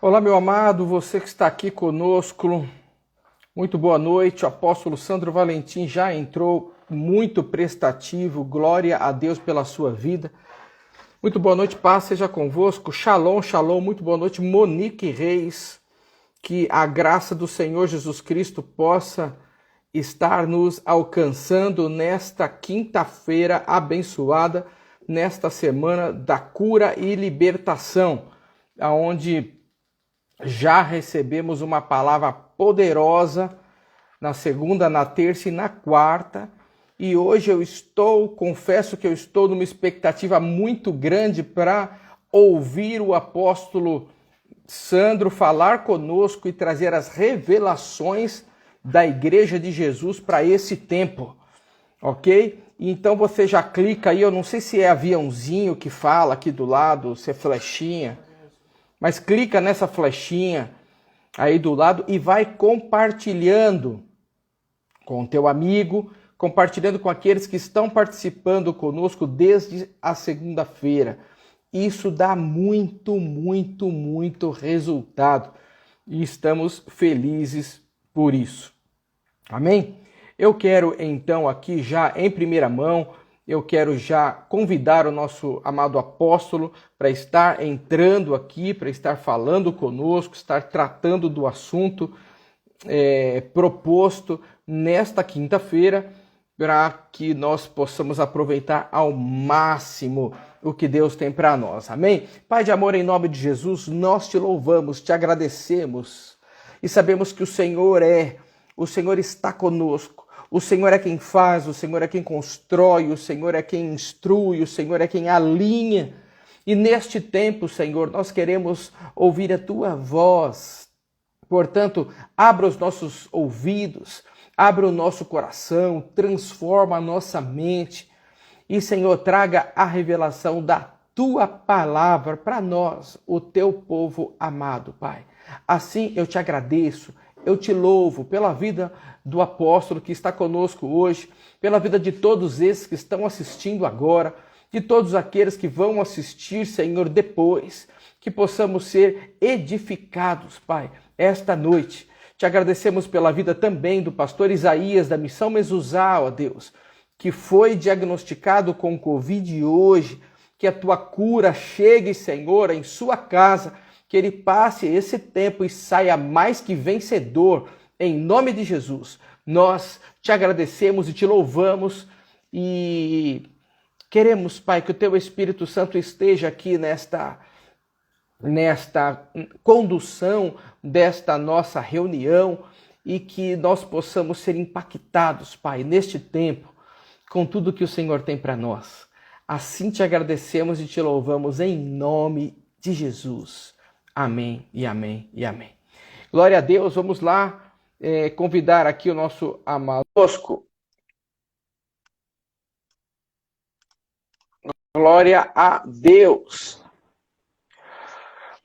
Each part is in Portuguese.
Olá, meu amado, você que está aqui conosco, muito boa noite. O apóstolo Sandro Valentim já entrou, muito prestativo, glória a Deus pela sua vida. Muito boa noite, paz seja convosco. Shalom, shalom, muito boa noite, Monique Reis. Que a graça do Senhor Jesus Cristo possa estar nos alcançando nesta quinta-feira abençoada, nesta semana da cura e libertação, aonde já recebemos uma palavra poderosa na segunda, na terça e na quarta. E hoje confesso que eu estou numa expectativa muito grande para ouvir o apóstolo Sandro falar conosco e trazer as revelações da Igreja de Jesus para esse tempo, ok? Então você já clica aí, eu não sei se é aviãozinho que fala aqui do lado, se é flechinha, mas clica nessa flechinha aí do lado e vai compartilhando com o teu amigo, compartilhando com aqueles que estão participando conosco desde a segunda-feira. Isso dá muito resultado e estamos felizes por isso. Amém? Eu quero então aqui já em primeira mão, eu quero já convidar o nosso amado apóstolo para estar entrando aqui, para estar falando conosco, estar tratando do assunto proposto nesta quinta-feira, para que nós possamos aproveitar ao máximo o que Deus tem para nós. Amém? Pai de amor, em nome de Jesus, nós te louvamos, te agradecemos e sabemos que o Senhor está conosco. O Senhor é quem faz, o Senhor é quem constrói, o Senhor é quem instrui, o Senhor é quem alinha. E neste tempo, Senhor, nós queremos ouvir a tua voz. Portanto, abra os nossos ouvidos, abra o nosso coração, transforma a nossa mente. E, Senhor, traga a revelação da tua palavra para nós, o teu povo amado, Pai. Assim eu te agradeço, eu te louvo pela vida do apóstolo que está conosco hoje, pela vida de todos esses que estão assistindo agora, de todos aqueles que vão assistir, Senhor, depois, que possamos ser edificados, Pai, esta noite. Te agradecemos pela vida também do pastor Isaías, da Missão Mezuzá, ó Deus, que foi diagnosticado com Covid hoje, que a tua cura chegue, Senhor, em sua casa, que ele passe esse tempo e saia mais que vencedor, em nome de Jesus. Nós te agradecemos e te louvamos e queremos, Pai, que o teu Espírito Santo esteja aqui nesta condução desta nossa reunião e que nós possamos ser impactados, Pai, neste tempo, com tudo que o Senhor tem para nós. Assim te agradecemos e te louvamos em nome de Jesus. Amém e amém e amém. Glória a Deus, vamos lá convidar aqui o nosso amado Bosco. Glória a Deus.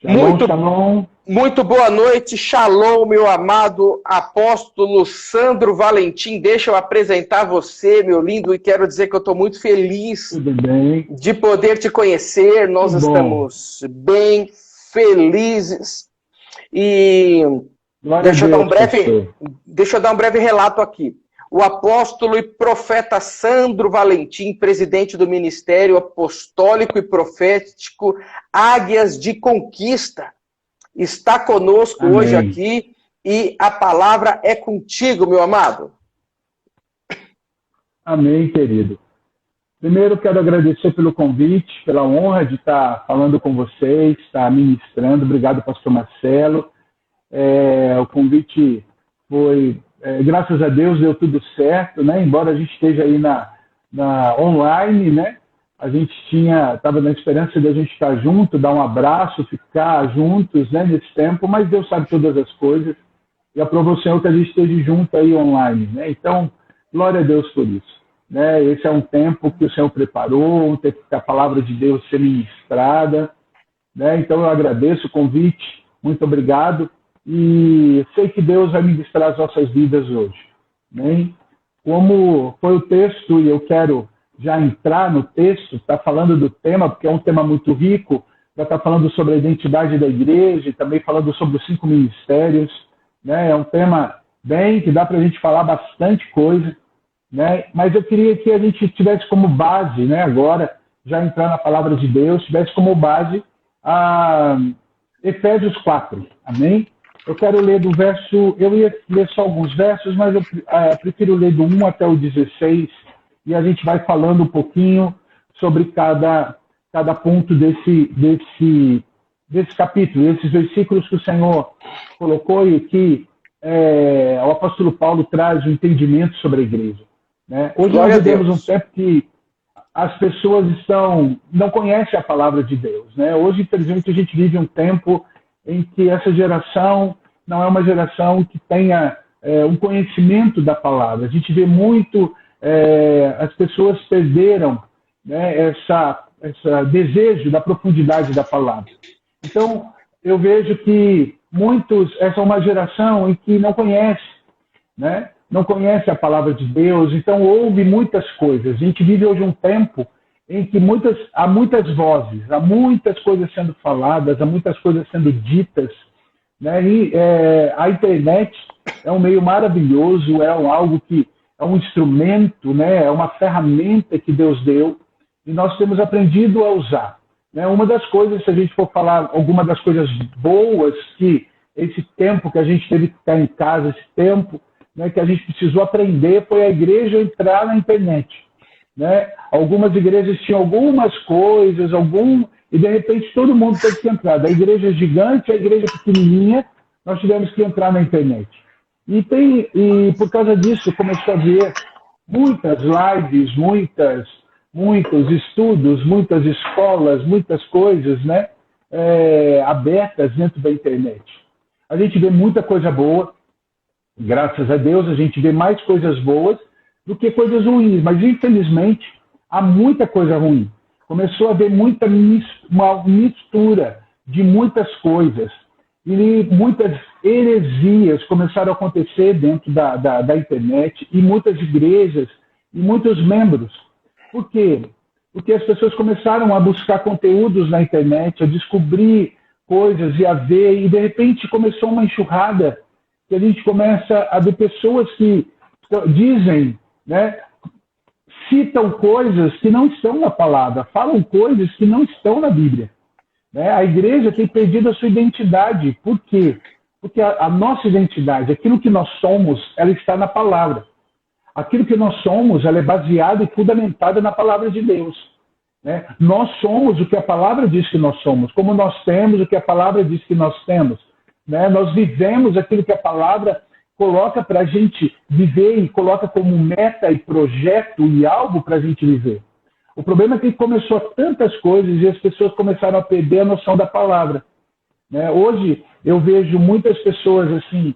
Shalom, shalom. Muito boa noite, shalom, meu amado apóstolo Sandro Valentim. Deixa eu apresentar você, meu lindo, e quero dizer que eu estou muito feliz de poder te conhecer. Nós estamos bem felizes. E deixa eu dar um breve relato aqui. O apóstolo e profeta Sandro Valentim, presidente do Ministério Apostólico e Profético Águias de Conquista, está conosco hoje aqui e a palavra é contigo, meu amado. Amém, querido. Primeiro, quero agradecer pelo convite, pela honra de estar falando com vocês, estar ministrando. Obrigado, pastor Marcelo. O convite foi, graças a Deus, deu tudo certo, né? Embora a gente esteja aí na online, né? A gente estava na esperança de a gente estar junto, dar um abraço, ficar juntos, né, nesse tempo, mas Deus sabe todas as coisas e aprovou o Senhor que a gente esteja junto aí online, né? Então, glória a Deus por isso, né? Esse é um tempo que o Senhor preparou, um tempo que a palavra de Deus ser ministrada, né? Então eu agradeço o convite, muito obrigado e sei que Deus vai ministrar as nossas vidas hoje, né? Como foi o texto, e eu quero já entrar no texto, está falando do tema, porque é um tema muito rico, já está falando sobre a identidade da igreja, também falando sobre os 5 ministérios, né? É um tema bem que dá para a gente falar bastante coisa, né? Mas eu queria que a gente tivesse como base, né? Agora, já entrar na palavra de Deus, tivesse como base a Efésios 4, amém? Eu quero ler do verso, eu ia ler só alguns versos, mas eu prefiro ler do 1 até o 16, e a gente vai falando um pouquinho sobre cada ponto desse capítulo, esses versículos que o Senhor colocou e que o apóstolo Paulo traz o entendimento sobre a igreja, né? Hoje nós vivemos um tempo que as pessoas não conhecem a palavra de Deus, né? Hoje, infelizmente, a gente vive um tempo em que essa geração não é uma geração que tenha um conhecimento da palavra. A gente vê muito, as pessoas perderam, né, esse desejo da profundidade da palavra. Então, eu vejo que essa é uma geração em que não conhece, né? Não conhece a palavra de Deus, então ouve muitas coisas. A gente vive hoje um tempo em que há muitas vozes, há muitas coisas sendo faladas, há muitas coisas sendo ditas, né? E a internet é um meio maravilhoso, algo que é um instrumento, né? É uma ferramenta que Deus deu e nós temos aprendido a usar, né? Uma das coisas, se a gente for falar alguma das coisas boas que esse tempo que a gente teve que ficar em casa, esse tempo, né, que a gente precisou aprender, foi a igreja entrar na internet, né? Algumas igrejas tinham algumas coisas, e de repente todo mundo teve que entrar. Da igreja gigante à igreja pequenininha, nós tivemos que entrar na internet. E por causa disso começou a haver muitas lives, muitos estudos, muitas escolas, muitas coisas, né, abertas dentro da internet. A gente vê muita coisa boa. Graças a Deus, a gente vê mais coisas boas do que coisas ruins. Mas, infelizmente, há muita coisa ruim. Começou a haver uma mistura de muitas coisas. E muitas heresias começaram a acontecer dentro da internet, e muitas igrejas, e muitos membros. Por quê? Porque as pessoas começaram a buscar conteúdos na internet, a descobrir coisas e a ver, e de repente começou uma enxurrada que a gente começa a ver pessoas que dizem, né, citam coisas que não estão na palavra, falam coisas que não estão na Bíblia, né? A igreja tem perdido a sua identidade. Por quê? Porque a nossa identidade, aquilo que nós somos, ela está na palavra. Aquilo que nós somos, ela é baseada e fundamentada na palavra de Deus, né? Nós somos o que a palavra diz que nós somos, como nós temos o que a palavra diz que nós temos, né? Nós vivemos aquilo que a palavra coloca para a gente viver e coloca como meta e projeto e algo para a gente viver. O problema é que começou tantas coisas e as pessoas começaram a perder a noção da palavra, né? Hoje eu vejo muitas pessoas assim,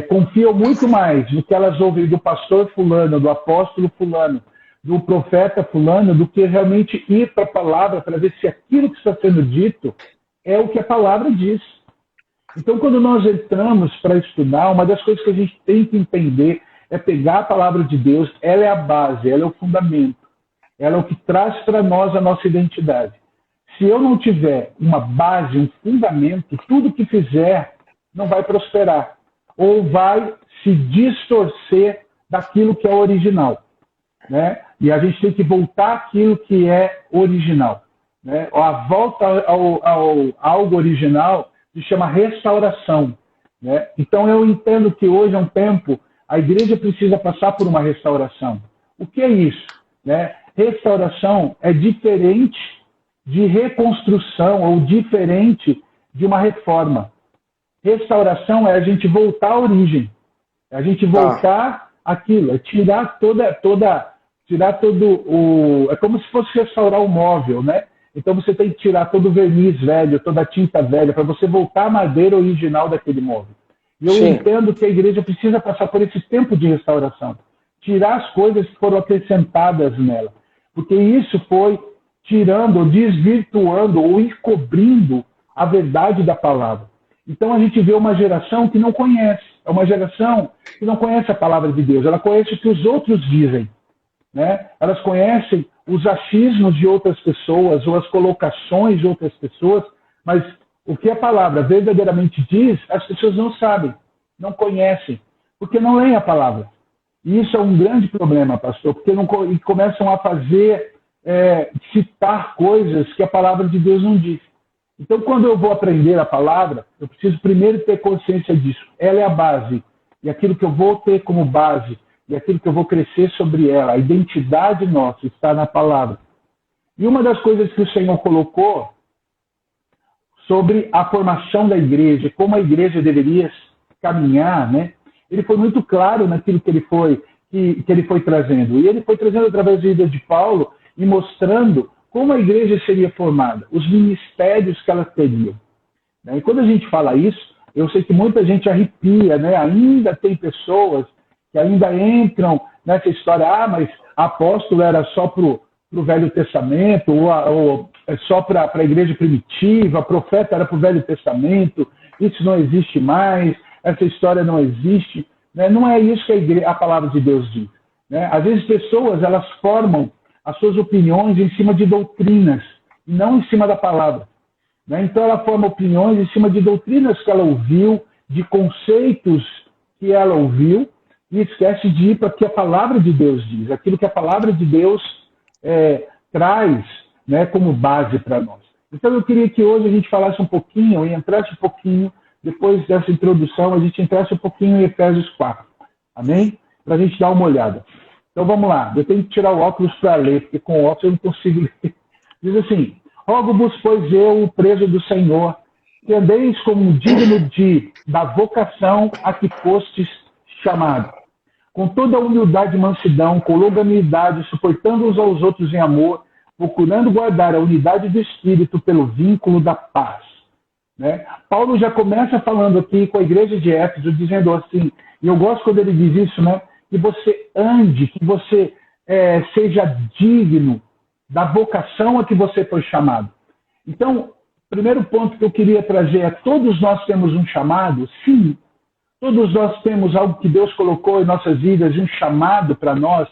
confiam muito mais no que elas ouvem do pastor fulano, do apóstolo fulano, do profeta fulano, do que realmente ir para a palavra para ver se aquilo que está sendo dito é o que a palavra diz. Então, quando nós entramos para estudar, uma das coisas que a gente tem que entender é pegar a palavra de Deus. Ela é a base, ela é o fundamento, ela é o que traz para nós a nossa identidade. Se eu não tiver uma base, um fundamento, tudo que fizer não vai prosperar, ou vai se distorcer daquilo que é original, né? E a gente tem que voltar àquilo que é original, né? A volta ao algo original se chama restauração, né? Então eu entendo que hoje é um tempo, a igreja precisa passar por uma restauração. O que é isso, né? Restauração é diferente de reconstrução ou diferente de uma reforma. Restauração é a gente voltar à origem, é a gente voltar àquilo, é tirar é como se fosse restaurar um móvel, né? Então você tem que tirar todo o verniz velho, toda a tinta velha, para você voltar à madeira original daquele móvel. E eu entendo que a igreja precisa passar por esse tempo de restauração, tirar as coisas que foram acrescentadas nela, porque isso foi tirando, ou desvirtuando, ou encobrindo a verdade da palavra. Então a gente vê uma geração que não conhece, é uma geração que não conhece a palavra de Deus, ela conhece o que os outros dizem, né? Elas conhecem os achismos de outras pessoas ou as colocações de outras pessoas, mas o que a palavra verdadeiramente diz, as pessoas não sabem, não conhecem, porque não leem a palavra. E isso é um grande problema, pastor, porque não, e começam a fazer, citar coisas que a palavra de Deus não diz. Então, quando eu vou aprender a palavra, eu preciso primeiro ter consciência disso. Ela é a base. E aquilo que eu vou ter como base, e aquilo que eu vou crescer sobre ela, a identidade nossa está na palavra. E uma das coisas que o Senhor colocou sobre a formação da igreja, como a igreja deveria caminhar, né? Ele foi muito claro naquilo que ele foi trazendo. E ele foi trazendo através da vida de Paulo e mostrando como a igreja seria formada, os ministérios que ela teria. E quando a gente fala isso, eu sei que muita gente arrepia, né? Ainda tem pessoas que ainda entram nessa história, mas apóstolo era só para o Velho Testamento, ou só para a igreja primitiva, profeta era para o Velho Testamento, isso não existe mais, essa história não existe. Né? Não é isso que a palavra de Deus diz. Né? Às vezes pessoas elas formam as suas opiniões em cima de doutrinas, e não em cima da palavra. Né? Então ela forma opiniões em cima de doutrinas que ela ouviu, de conceitos que ela ouviu, e esquece de ir para o que a palavra de Deus diz, aquilo que a palavra de Deus traz, né, como base para nós. Então eu queria que hoje a gente falasse um pouquinho, e entrasse um pouquinho, depois dessa introdução, a gente entrasse um pouquinho em Efésios 4. Amém? Para a gente dar uma olhada. Então vamos lá, eu tenho que tirar o óculos para ler, porque com o óculos eu não consigo ler. Diz assim: rogo-vos, pois eu, o preso do Senhor, que andeis como digno da vocação a que fostes chamado, com toda a humildade e mansidão, com longanimidade, suportando uns aos outros em amor, procurando guardar a unidade do Espírito pelo vínculo da paz. Né? Paulo já começa falando aqui com a igreja de Éfeso, dizendo assim, e eu gosto quando ele diz isso, né? Que você ande, que você seja digno da vocação a que você foi chamado. Então, primeiro ponto que eu queria trazer é: todos nós temos um chamado? Sim. Todos nós temos algo que Deus colocou em nossas vidas, um chamado para nós?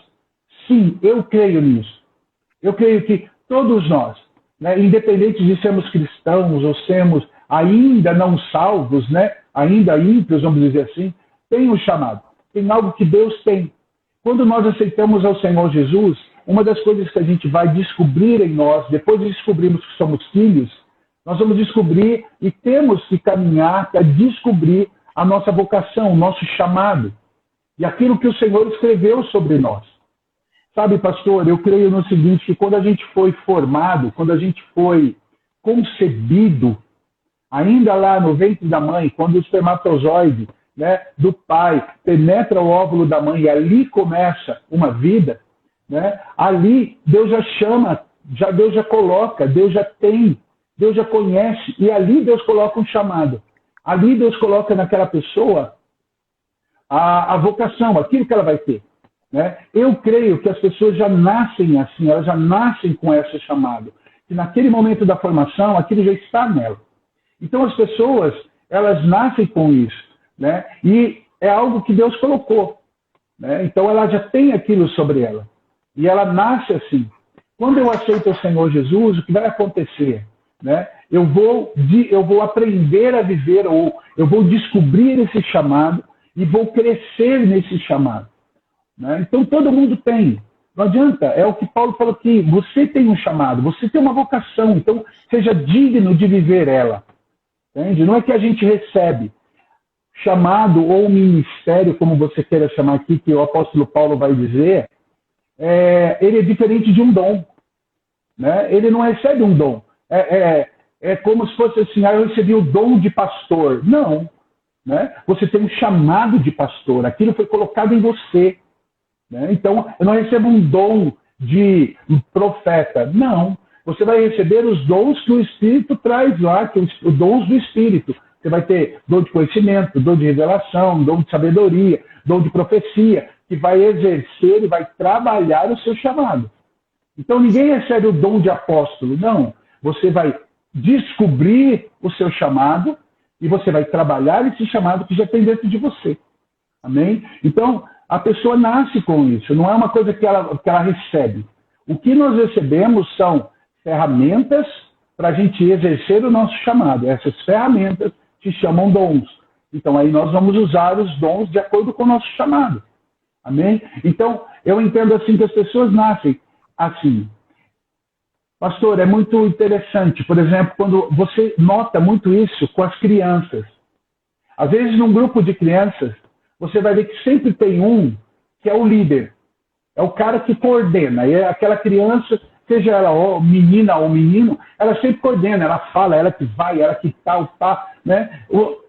Sim, eu creio nisso. Eu creio que todos nós, né, independente de sermos cristãos ou sermos ainda não salvos, né, ainda ímpios, vamos dizer assim, tem um chamado. Tem algo que Deus tem. Quando nós aceitamos ao Senhor Jesus, uma das coisas que a gente vai descobrir em nós, depois de descobrirmos que somos filhos, nós vamos descobrir e temos que caminhar para descobrir a nossa vocação, o nosso chamado, e aquilo que o Senhor escreveu sobre nós. Sabe, pastor, eu creio no seguinte, que quando a gente foi formado, quando a gente foi concebido, ainda lá no ventre da mãe, quando o espermatozoide, né, do pai penetra o óvulo da mãe e ali começa uma vida, né, ali Deus já chama, Deus já coloca, Deus já tem, Deus já conhece, e ali Deus coloca um chamado. Ali Deus coloca naquela pessoa a vocação, aquilo que ela vai ter. Né? Eu creio que as pessoas já nascem assim, elas já nascem com esse chamado. Que naquele momento da formação, aquilo já está nela. Então as pessoas, elas nascem com isso. Né? E é algo que Deus colocou. Né? Então ela já tem aquilo sobre ela. E ela nasce assim. Quando eu aceito o Senhor Jesus, o que vai acontecer? Né? Eu vou aprender a viver, ou eu vou descobrir esse chamado e vou crescer nesse chamado. Né? Então todo mundo tem. Não adianta, é o que Paulo falou aqui, você tem um chamado, você tem uma vocação, então seja digno de viver ela. Entende? Não é que a gente recebe chamado ou ministério, como você queira chamar aqui, que o apóstolo Paulo vai dizer, ele é diferente de um dom. Né? Ele não recebe um dom. É como se fosse assim, eu recebi o dom de pastor. Não. Né? Você tem um chamado de pastor. Aquilo foi colocado em você. Né? Então, eu não recebo um dom de profeta. Não. Você vai receber os dons que o Espírito traz lá, que os dons do Espírito. Você vai ter dom de conhecimento, dom de revelação, dom de sabedoria, dom de profecia, que vai exercer e vai trabalhar o seu chamado. Então, ninguém recebe o dom de apóstolo. Não. Você vai descobrir o seu chamado e você vai trabalhar esse chamado que já tem dentro de você. Amém? Então, a pessoa nasce com isso. Não é uma coisa que ela recebe. O que nós recebemos são ferramentas para a gente exercer o nosso chamado. Essas ferramentas se chamam dons. Então, aí nós vamos usar os dons de acordo com o nosso chamado. Amém? Então, eu entendo assim que as pessoas nascem assim. Pastor, é muito interessante, por exemplo, quando você nota muito isso com as crianças. Às vezes, num grupo de crianças, você vai ver que sempre tem um que é o líder. É o cara que coordena. E é aquela criança, seja ela menina ou menino, ela sempre coordena, ela fala, ela que vai, ela que tal, tá, né?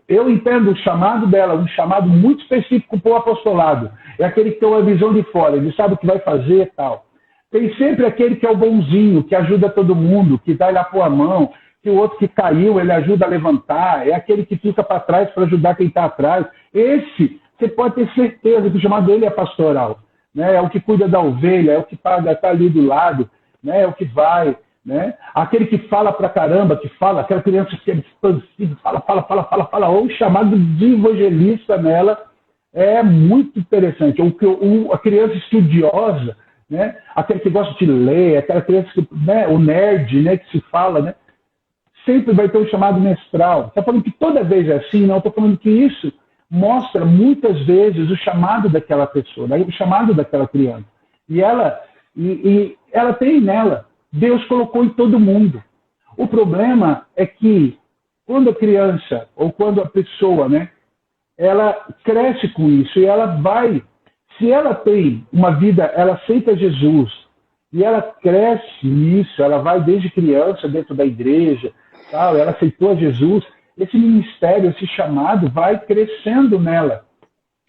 Eu entendo o chamado dela, um chamado muito específico para o apostolado. É aquele que tem uma visão de fora, ele sabe o que vai fazer e tal. Tem sempre aquele que é o bonzinho, que ajuda todo mundo, que dá lá pôr a mão, que o outro que caiu, ele ajuda a levantar, é aquele que fica para trás para ajudar quem está atrás. Esse, você pode ter certeza que o chamado dele é pastoral. Né? É o que cuida da ovelha, é o que está ali do lado, né? É o que vai. Né? Aquele que fala pra caramba, que fala, aquela criança que é expansiva, fala, ou o chamado de evangelista nela é muito interessante. A criança estudiosa, né? Aquele que gosta de ler, aquela criança que, né? O nerd, né? Que se fala, né? Sempre vai ter um chamado mestral. Está falando que toda vez é assim? Não, estou falando que isso mostra muitas vezes o chamado daquela pessoa, né? O chamado daquela criança. E ela tem nela. Deus colocou em todo mundo. O problema é que quando a criança ou quando a pessoa, né, ela cresce com isso e ela vai, se ela tem uma vida, ela aceita Jesus e ela cresce nisso, ela vai desde criança dentro da igreja, tal, ela aceitou Jesus, esse ministério, esse chamado vai crescendo nela,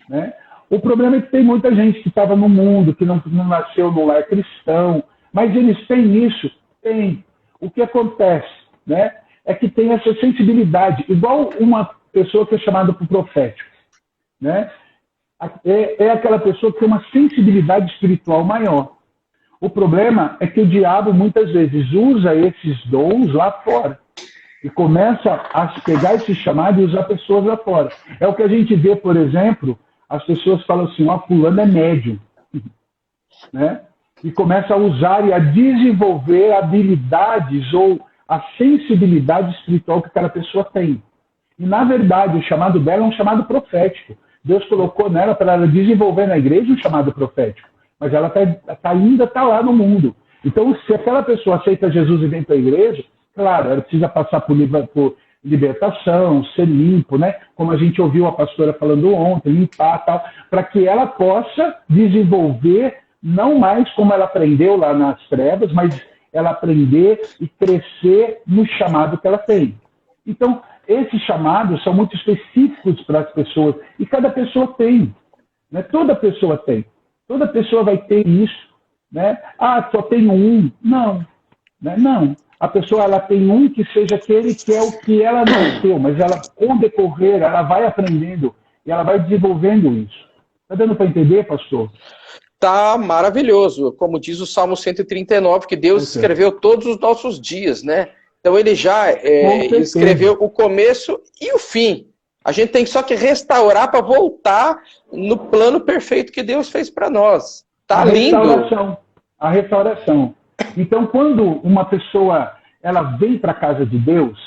né? O problema é que tem muita gente que estava no mundo, que não nasceu no lar cristão, mas eles têm isso? Tem. O que acontece, né, é que tem essa sensibilidade, igual uma pessoa que é chamada para o profético. Né? É aquela pessoa que tem uma sensibilidade espiritual maior. O problema é que o diabo muitas vezes usa esses dons lá fora e começa a pegar esse chamado e usar pessoas lá fora. É o que a gente vê, por exemplo, as pessoas falam assim, fulano é médium. Né? E começa a usar e a desenvolver habilidades ou a sensibilidade espiritual que aquela pessoa tem. E, na verdade, o chamado dela é um chamado profético. Deus colocou nela para ela desenvolver na igreja um chamado profético. Mas ela ainda está lá no mundo. Então, se aquela pessoa aceita Jesus e vem para a igreja, claro, ela precisa passar por libertação, ser limpo, né? Como a gente ouviu a pastora falando ontem, limpar tal, para que ela possa desenvolver não mais como ela aprendeu lá nas trevas, mas ela aprender e crescer no chamado que ela tem. Então, esses chamados são muito específicos para as pessoas, e cada pessoa tem. Né? Toda pessoa tem. Toda pessoa vai ter isso. Né? Só tenho um. Não. Né? Não. A pessoa ela tem um que seja aquele que é o que ela nasceu, mas ela, com o decorrer, ela vai aprendendo e ela vai desenvolvendo isso. Está dando para entender, pastor? Tá maravilhoso, como diz o Salmo 139, que Deus escreveu todos os nossos dias, né? Então ele já escreveu o começo e o fim. A gente tem só que restaurar para voltar no plano perfeito que Deus fez para nós. Tá lindo. A restauração. Então, quando uma pessoa ela vem para a casa de Deus,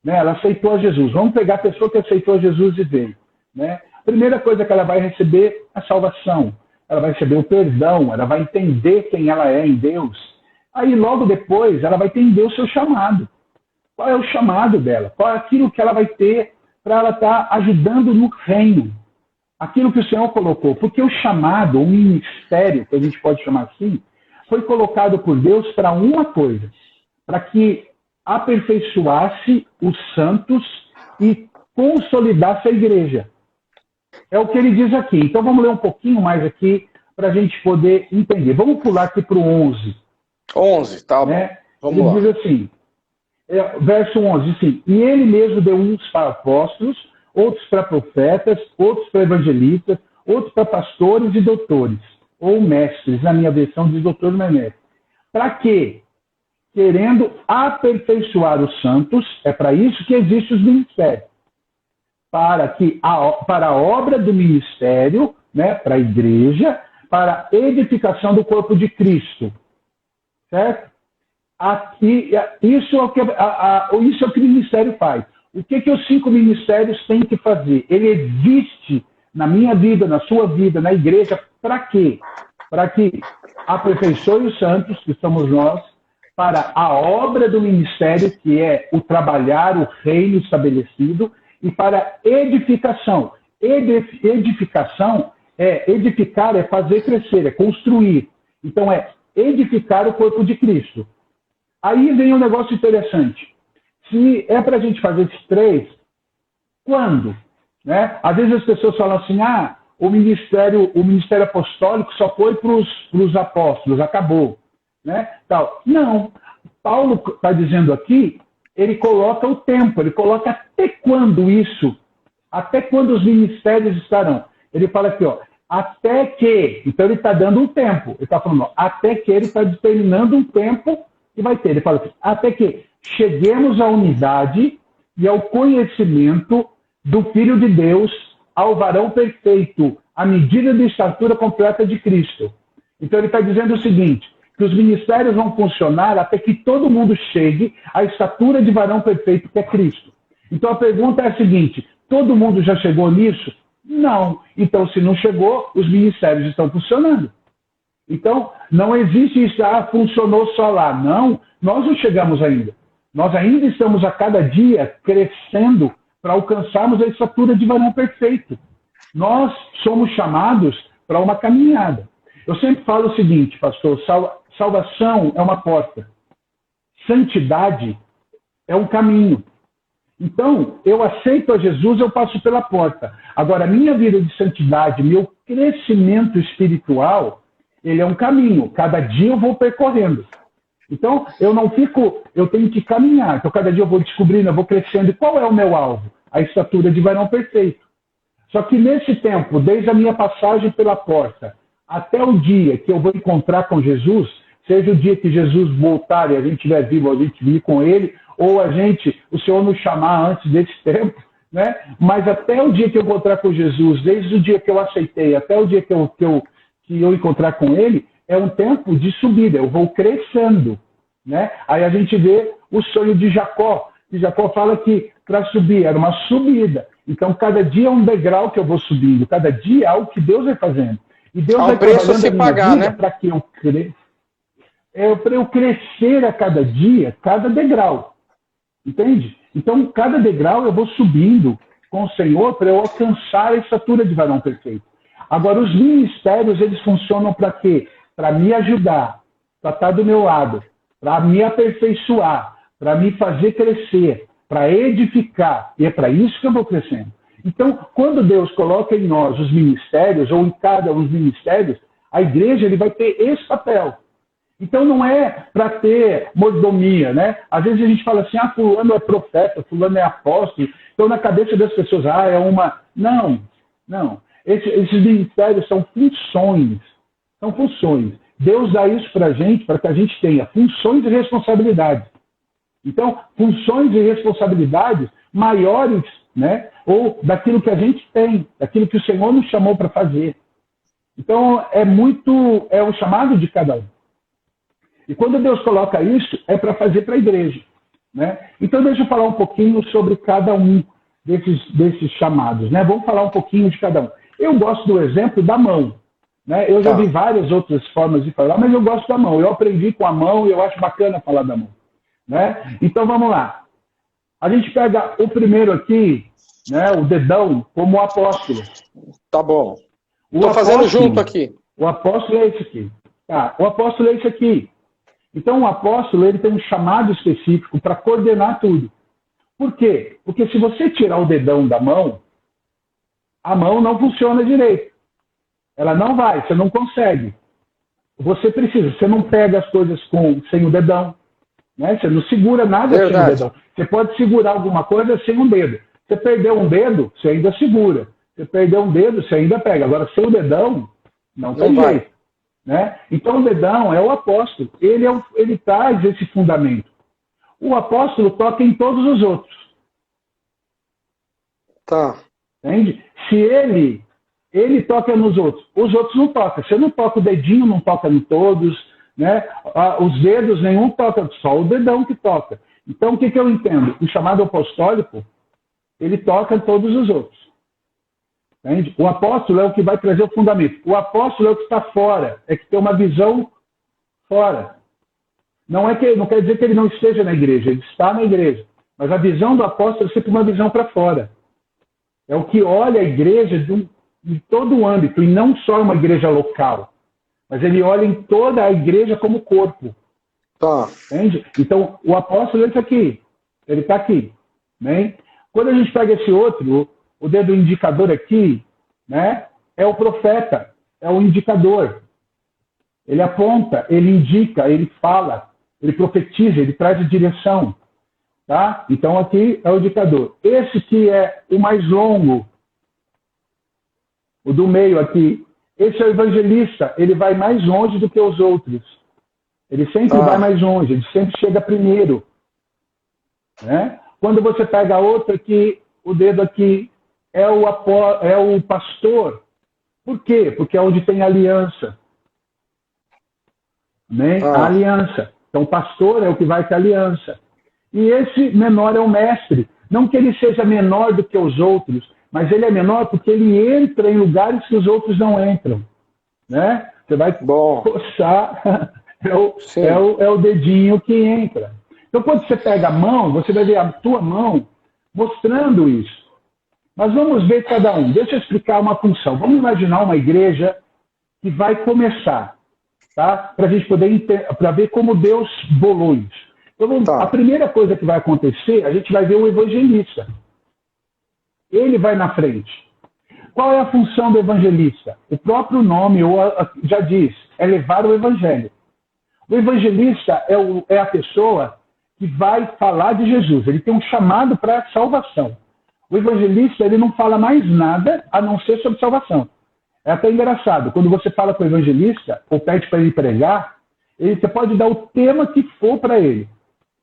né, ela aceitou Jesus. Vamos pegar a pessoa que aceitou Jesus e veio. Né? A primeira coisa que ela vai receber é a salvação. Ela vai receber o perdão, ela vai entender quem ela é em Deus. Aí, logo depois, ela vai entender o seu chamado. Qual é o chamado dela? Qual é aquilo que ela vai ter para ela estar ajudando no reino? Aquilo que o Senhor colocou. Porque o chamado, o ministério, que a gente pode chamar assim, foi colocado por Deus para uma coisa. Para que aperfeiçoasse os santos e consolidasse a igreja. É o que ele diz aqui. Então vamos ler um pouquinho mais aqui para a gente poder entender. Vamos pular aqui para o 11. 11, tá bom. Né? Vamos ele lá. Diz assim, verso 11, assim, e ele mesmo deu uns para apóstolos, outros para profetas, outros para evangelistas, outros para pastores e doutores, ou mestres, na minha versão diz doutor, não é mestre. Para quê? Querendo aperfeiçoar os santos, é para isso que existem os ministérios. Para a obra do ministério, né, para a igreja, para a edificação do corpo de Cristo. certo? Aqui, isso é o que o ministério faz. O que os 5 ministérios têm que fazer? Ele existe na minha vida, na sua vida, na igreja, para quê? Para que aperfeiçoe os santos, que somos nós, para a obra do ministério, que é o trabalhar o reino estabelecido, e para edificação. Edificação edificar, é fazer crescer, é construir. Então é edificar o corpo de Cristo. Aí vem um negócio interessante. Se é para a gente fazer esses 3, quando? Né? Às vezes as pessoas falam assim, o ministério apostólico só foi para os apóstolos, acabou. Né? Tal. Não. Paulo está dizendo aqui, ele coloca o tempo, ele coloca até quando isso, até quando os ministérios estarão. Ele fala aqui, até que, então ele está dando um tempo, ele está falando, até que ele está determinando um tempo que vai ter. Ele fala assim, até que cheguemos à unidade e ao conhecimento do Filho de Deus, ao varão perfeito, à medida da estatura completa de Cristo. Então ele está dizendo o seguinte, que os ministérios vão funcionar até que todo mundo chegue à estatura de varão perfeito, que é Cristo. Então a pergunta é a seguinte, todo mundo já chegou nisso? Não. Então, se não chegou, os ministérios estão funcionando. Então, não existe isso, funcionou só lá. Não, nós não chegamos ainda. Nós ainda estamos a cada dia crescendo para alcançarmos a estatura de varão perfeito. Nós somos chamados para uma caminhada. Eu sempre falo o seguinte, pastor, salvação é uma porta. Santidade é um caminho. Então, eu aceito a Jesus, eu passo pela porta. Agora, a minha vida de santidade, meu crescimento espiritual, ele é um caminho. Cada dia eu vou percorrendo. Então, eu tenho que caminhar. Então, cada dia eu vou descobrindo, eu vou crescendo. E qual é o meu alvo? A estatura de varão perfeito. Só que nesse tempo, desde a minha passagem pela porta, até o dia que eu vou encontrar com Jesus, seja o dia que Jesus voltar e a gente estiver vivo, a gente vir com ele, ou o Senhor nos chamar antes desse tempo, né? Mas até o dia que eu encontrar com Jesus, desde o dia que eu aceitei, até o dia que eu encontrar com ele, é um tempo de subida, eu vou crescendo, né? Aí a gente vê o sonho de Jacó, que Jacó fala que para subir era uma subida. Então cada dia é um degrau que eu vou subindo, cada dia é algo que Deus vai fazendo. E Deus há um vai preço a se pagar, né? Para que eu cresça. Para eu crescer a cada dia, cada degrau. Entende? Então, cada degrau eu vou subindo com o Senhor para eu alcançar a estatura de varão perfeito. Agora, os ministérios, eles funcionam para quê? Para me ajudar, para estar do meu lado, para me aperfeiçoar, para me fazer crescer, para edificar. E é para isso que eu vou crescendo. Então, quando Deus coloca em nós os ministérios, ou em cada um dos ministérios, a igreja ele vai ter esse papel. Então não é para ter mordomia, né? Às vezes a gente fala assim, fulano é profeta, fulano é apóstolo. Então na cabeça das pessoas, é uma... Não. Esses ministérios são funções. São funções. Deus dá isso para a gente, para que a gente tenha funções e responsabilidades. Então, funções e responsabilidades maiores, né? Ou daquilo que a gente tem, daquilo que o Senhor nos chamou para fazer. Então, é o chamado de cada um. E quando Deus coloca isso, é para fazer para a igreja. Né? Então, deixa eu falar um pouquinho sobre cada um desses chamados. Né? Vamos falar um pouquinho de cada um. Eu gosto do exemplo da mão. Né? Eu já vi várias outras formas de falar, mas eu gosto da mão. Eu aprendi com a mão e eu acho bacana falar da mão. Né? Então, vamos lá. A gente pega o primeiro aqui, né, o dedão, como o apóstolo. Tá bom. Estou fazendo junto aqui. O apóstolo é esse aqui. O apóstolo é esse aqui. Então, o apóstolo ele tem um chamado específico para coordenar tudo. Por quê? Porque se você tirar o dedão da mão, a mão não funciona direito. Ela não vai, você não consegue. Você não pega as coisas sem o dedão. Né? Você não segura nada sem o dedão. Você pode segurar alguma coisa sem um dedo. Você perdeu um dedo, você ainda segura. Você perdeu um dedo, você ainda pega. Agora, sem o dedão, não tem jeito. Né? Então o dedão é o apóstolo, ele traz esse fundamento. O apóstolo toca em todos os outros. Tá. Entende? Se ele toca nos outros, os outros não tocam. Você não toca o dedinho, não toca em todos, né? Os dedos, nenhum toca, só o dedão que toca. Então, o que eu entendo? O chamado apostólico, ele toca todos os outros. Entende? O apóstolo é o que vai trazer o fundamento. O apóstolo é o que está fora, é que tem uma visão fora. Não quer dizer que ele não esteja na igreja, ele está na igreja. Mas a visão do apóstolo é sempre uma visão para fora. É o que olha a igreja de todo o âmbito, e não só uma igreja local. Mas ele olha em toda a igreja como corpo. Tá. Entende? Então, o apóstolo, ele está aqui. Ele está aqui. Né? Quando a gente pega esse outro, o dedo indicador aqui, né, é o profeta, é o indicador. Ele aponta, ele indica, ele fala, ele profetiza, ele traz a direção. Tá? Então, aqui é o indicador. Esse que é o mais longo, o do meio aqui, esse é o evangelista. Ele vai mais longe do que os outros. Ele sempre vai mais longe, ele sempre chega primeiro. Né? Quando você pega a outra aqui, o dedo aqui é o pastor. Por quê? Porque é onde tem aliança. Né? A aliança. Então, o pastor é o que vai ter aliança. E esse menor é o mestre. Não que ele seja menor do que os outros, mas ele é menor porque ele entra em lugares que os outros não entram. Né? Você vai coçar, é o dedinho que entra. Então, quando você pega a mão, você vai ver a tua mão mostrando isso. Mas vamos ver cada um. Deixa eu explicar uma função. Vamos imaginar uma igreja que vai começar, tá? Para a gente poder para ver como Deus bolou isso. Então, a primeira coisa que vai acontecer, a gente vai ver o evangelista. Ele vai na frente. Qual é a função do evangelista? O próprio nome já diz, é levar o evangelho. O evangelista é a pessoa que vai falar de Jesus. Ele tem um chamado para a salvação. O evangelista, ele não fala mais nada a não ser sobre salvação. É até engraçado. Quando você fala com o evangelista, ou pede para ele pregar, você pode dar o tema que for para ele.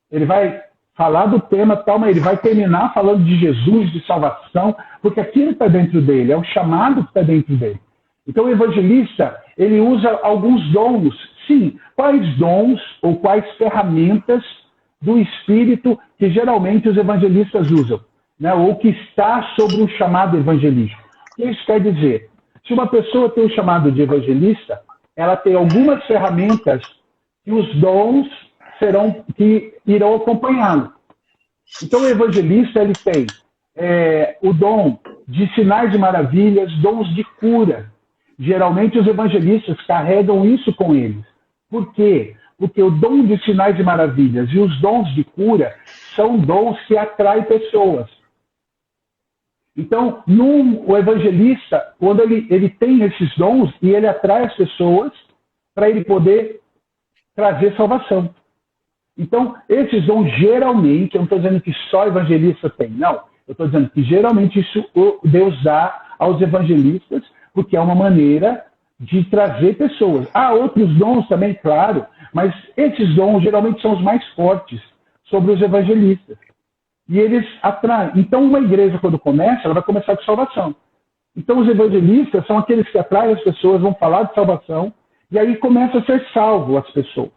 Ele vai falar do tema tal, mas ele vai terminar falando de Jesus, de salvação, porque aquilo está dentro dele, é o chamado que está dentro dele. Então, o evangelista, ele usa alguns dons. Sim, quais dons ou quais ferramentas do Espírito que geralmente os evangelistas usam, né? Ou que está sobre o chamado evangelístico. O que isso quer dizer? Se uma pessoa tem o chamado de evangelista, ela tem algumas ferramentas e os dons que irão acompanhá-lo. Então, o evangelista, ele tem o dom de sinais e maravilhas, dons de cura. Geralmente, os evangelistas carregam isso com eles. Por quê? Porque o dom de sinais e maravilhas e os dons de cura são dons que atraem pessoas. Então, o evangelista, quando ele tem esses dons e ele atrai as pessoas para ele poder trazer salvação. Então, esses dons geralmente, eu não estou dizendo que só evangelista tem, não. Eu estou dizendo que geralmente isso Deus dá aos evangelistas, porque é uma maneira de trazer pessoas. Há outros dons também, claro, mas esses dons geralmente são os mais fortes sobre os evangelistas. E eles atraem. Então, uma igreja, quando começa, ela vai começar com salvação. Então, os evangelistas são aqueles que atraem as pessoas, vão falar de salvação, e aí começa a ser salvo as pessoas.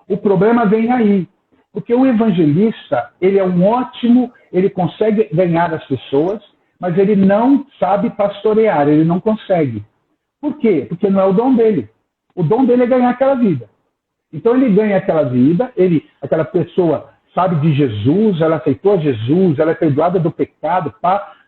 O problema vem aí, porque o evangelista, ele é ele consegue ganhar as pessoas, mas ele não sabe pastorear, ele não consegue. Por quê? Porque não é o dom dele. O dom dele é ganhar aquela vida. Então ele ganha aquela vida, aquela pessoa sabe de Jesus, ela aceitou Jesus, ela é perdoada do pecado,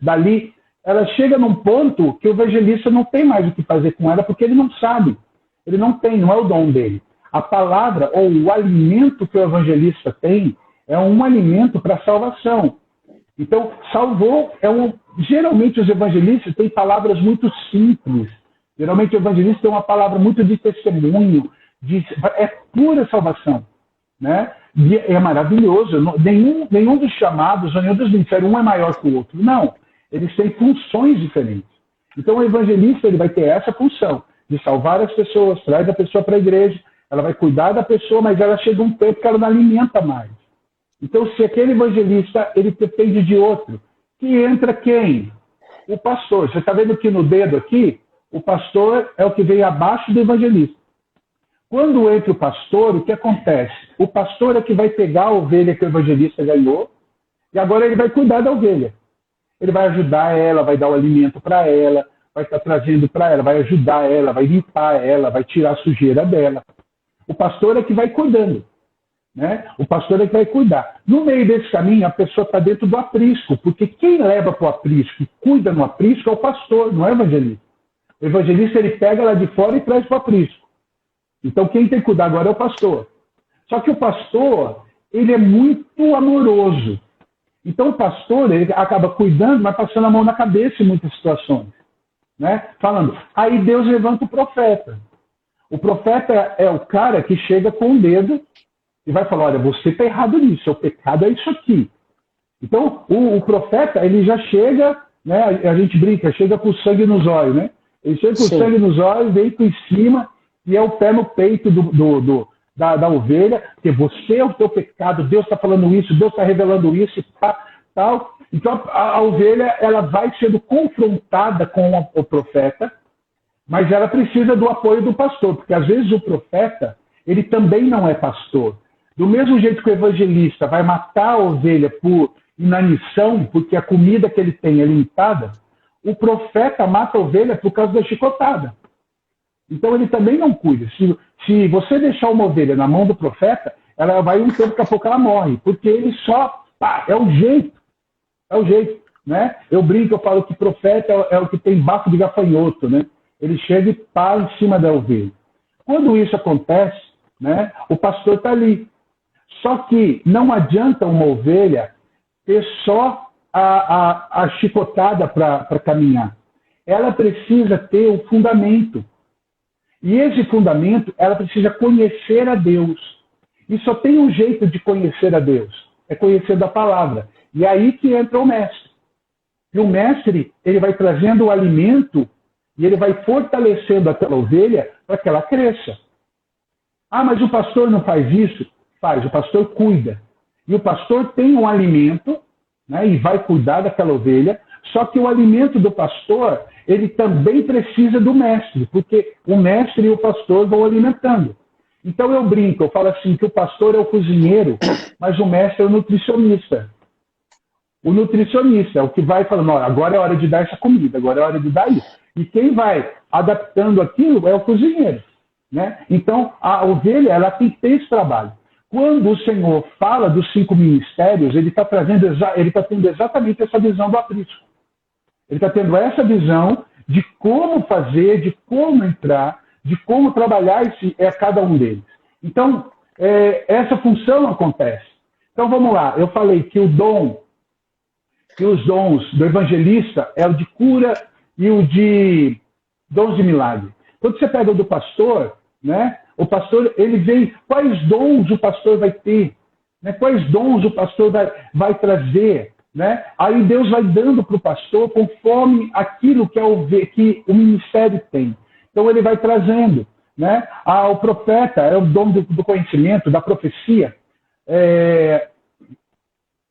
dali ela chega num ponto que o evangelista não tem mais o que fazer com ela, porque ele não sabe. Ele não é o dom dele. A palavra ou o alimento que o evangelista tem é um alimento para a salvação. Então, geralmente os evangelistas têm palavras muito simples. Geralmente o evangelista tem uma palavra muito de testemunho, é pura salvação. Né? E é maravilhoso. Nenhum dos chamados, nenhum dos ministérios, um é maior que o outro. Não. Eles têm funções diferentes. Então o evangelista ele vai ter essa função de salvar as pessoas, traz a pessoa para a igreja, ela vai cuidar da pessoa, mas ela chega um tempo que ela não alimenta mais. Então, se aquele evangelista, ele depende de outro, que entra quem? O pastor. Você está vendo que no dedo aqui, o pastor é o que vem abaixo do evangelista. Quando entra o pastor, o que acontece? O pastor é que vai pegar a ovelha que o evangelista ganhou e agora ele vai cuidar da ovelha. Ele vai ajudar ela, vai dar o alimento para ela, vai estar trazendo para ela, vai ajudar ela, vai limpar ela, vai tirar a sujeira dela. O pastor é que vai cuidando. Né? O pastor é que vai cuidar. No meio desse caminho, a pessoa está dentro do aprisco, porque quem leva para o aprisco e cuida no aprisco é o pastor, não é o evangelista. O evangelista ele pega lá de fora e traz para o aprisco. Então quem tem que cuidar agora é o pastor. Só que o pastor, ele é muito amoroso. Então o pastor, ele acaba cuidando, mas passando a mão na cabeça em muitas situações. Né? Falando, aí Deus levanta o profeta. O profeta é o cara que chega com o dedo e vai falar, olha, você está errado nisso, seu pecado é isso aqui. Então, o profeta, ele já chega, né, a gente brinca, chega com sangue nos olhos, né? Ele chega com sangue nos olhos, vem por cima, e é o pé no peito da ovelha, porque você é o teu pecado, Deus está falando isso, Deus está revelando isso, tal. Então, a ovelha, ela vai sendo confrontada com o profeta, mas ela precisa do apoio do pastor, porque às vezes o profeta, ele também não é pastor. Do mesmo jeito que o evangelista vai matar a ovelha por inanição, porque a comida que ele tem é limitada, o profeta mata a ovelha por causa da chicotada. Então ele também não cuida. Se você deixar uma ovelha na mão do profeta, ela vai um tempo, daqui a pouco ela morre, porque ele só, é o jeito. É o jeito, né? Eu brinco, eu falo que profeta é o que tem bafo de gafanhoto, né? Ele chega e pá em cima da ovelha. Quando isso acontece, né, o pastor está ali. Só que não adianta uma ovelha ter só a chicotada para caminhar. Ela precisa ter o fundamento. E esse fundamento, ela precisa conhecer a Deus. E só tem um jeito de conhecer a Deus. É conhecendo a palavra. E é aí que entra o mestre. E o mestre, ele vai trazendo o alimento e ele vai fortalecendo aquela ovelha para que ela cresça. Ah, mas o pastor não faz isso? Faz, o pastor cuida. E o pastor tem um alimento, né, e vai cuidar daquela ovelha, só que o alimento do pastor, ele também precisa do mestre, porque o mestre e o pastor vão alimentando. Então eu brinco, eu falo assim, que o pastor é o cozinheiro, mas o mestre é o nutricionista. O nutricionista é o que vai falando, agora é hora de dar essa comida, agora é hora de dar isso. E quem vai adaptando aquilo é o cozinheiro. Né? Então, a ovelha ela tem que ter esse trabalho. Quando o Senhor fala dos 5 ministérios, ele está tendo exatamente essa visão do aprisco. Ele está tendo essa visão de como fazer, de como entrar, de como trabalhar cada um deles. Então, essa função acontece. Então, vamos lá. Eu falei que os dons do evangelista é o de cura e o de dons de milagre. Quando você pega o do pastor, né? O pastor, ele vê quais dons o pastor vai ter, né? Quais dons o pastor vai trazer, né? Aí Deus vai dando para o pastor conforme aquilo que o ministério tem. Então ele vai trazendo, né? O profeta é o dom do conhecimento, da profecia.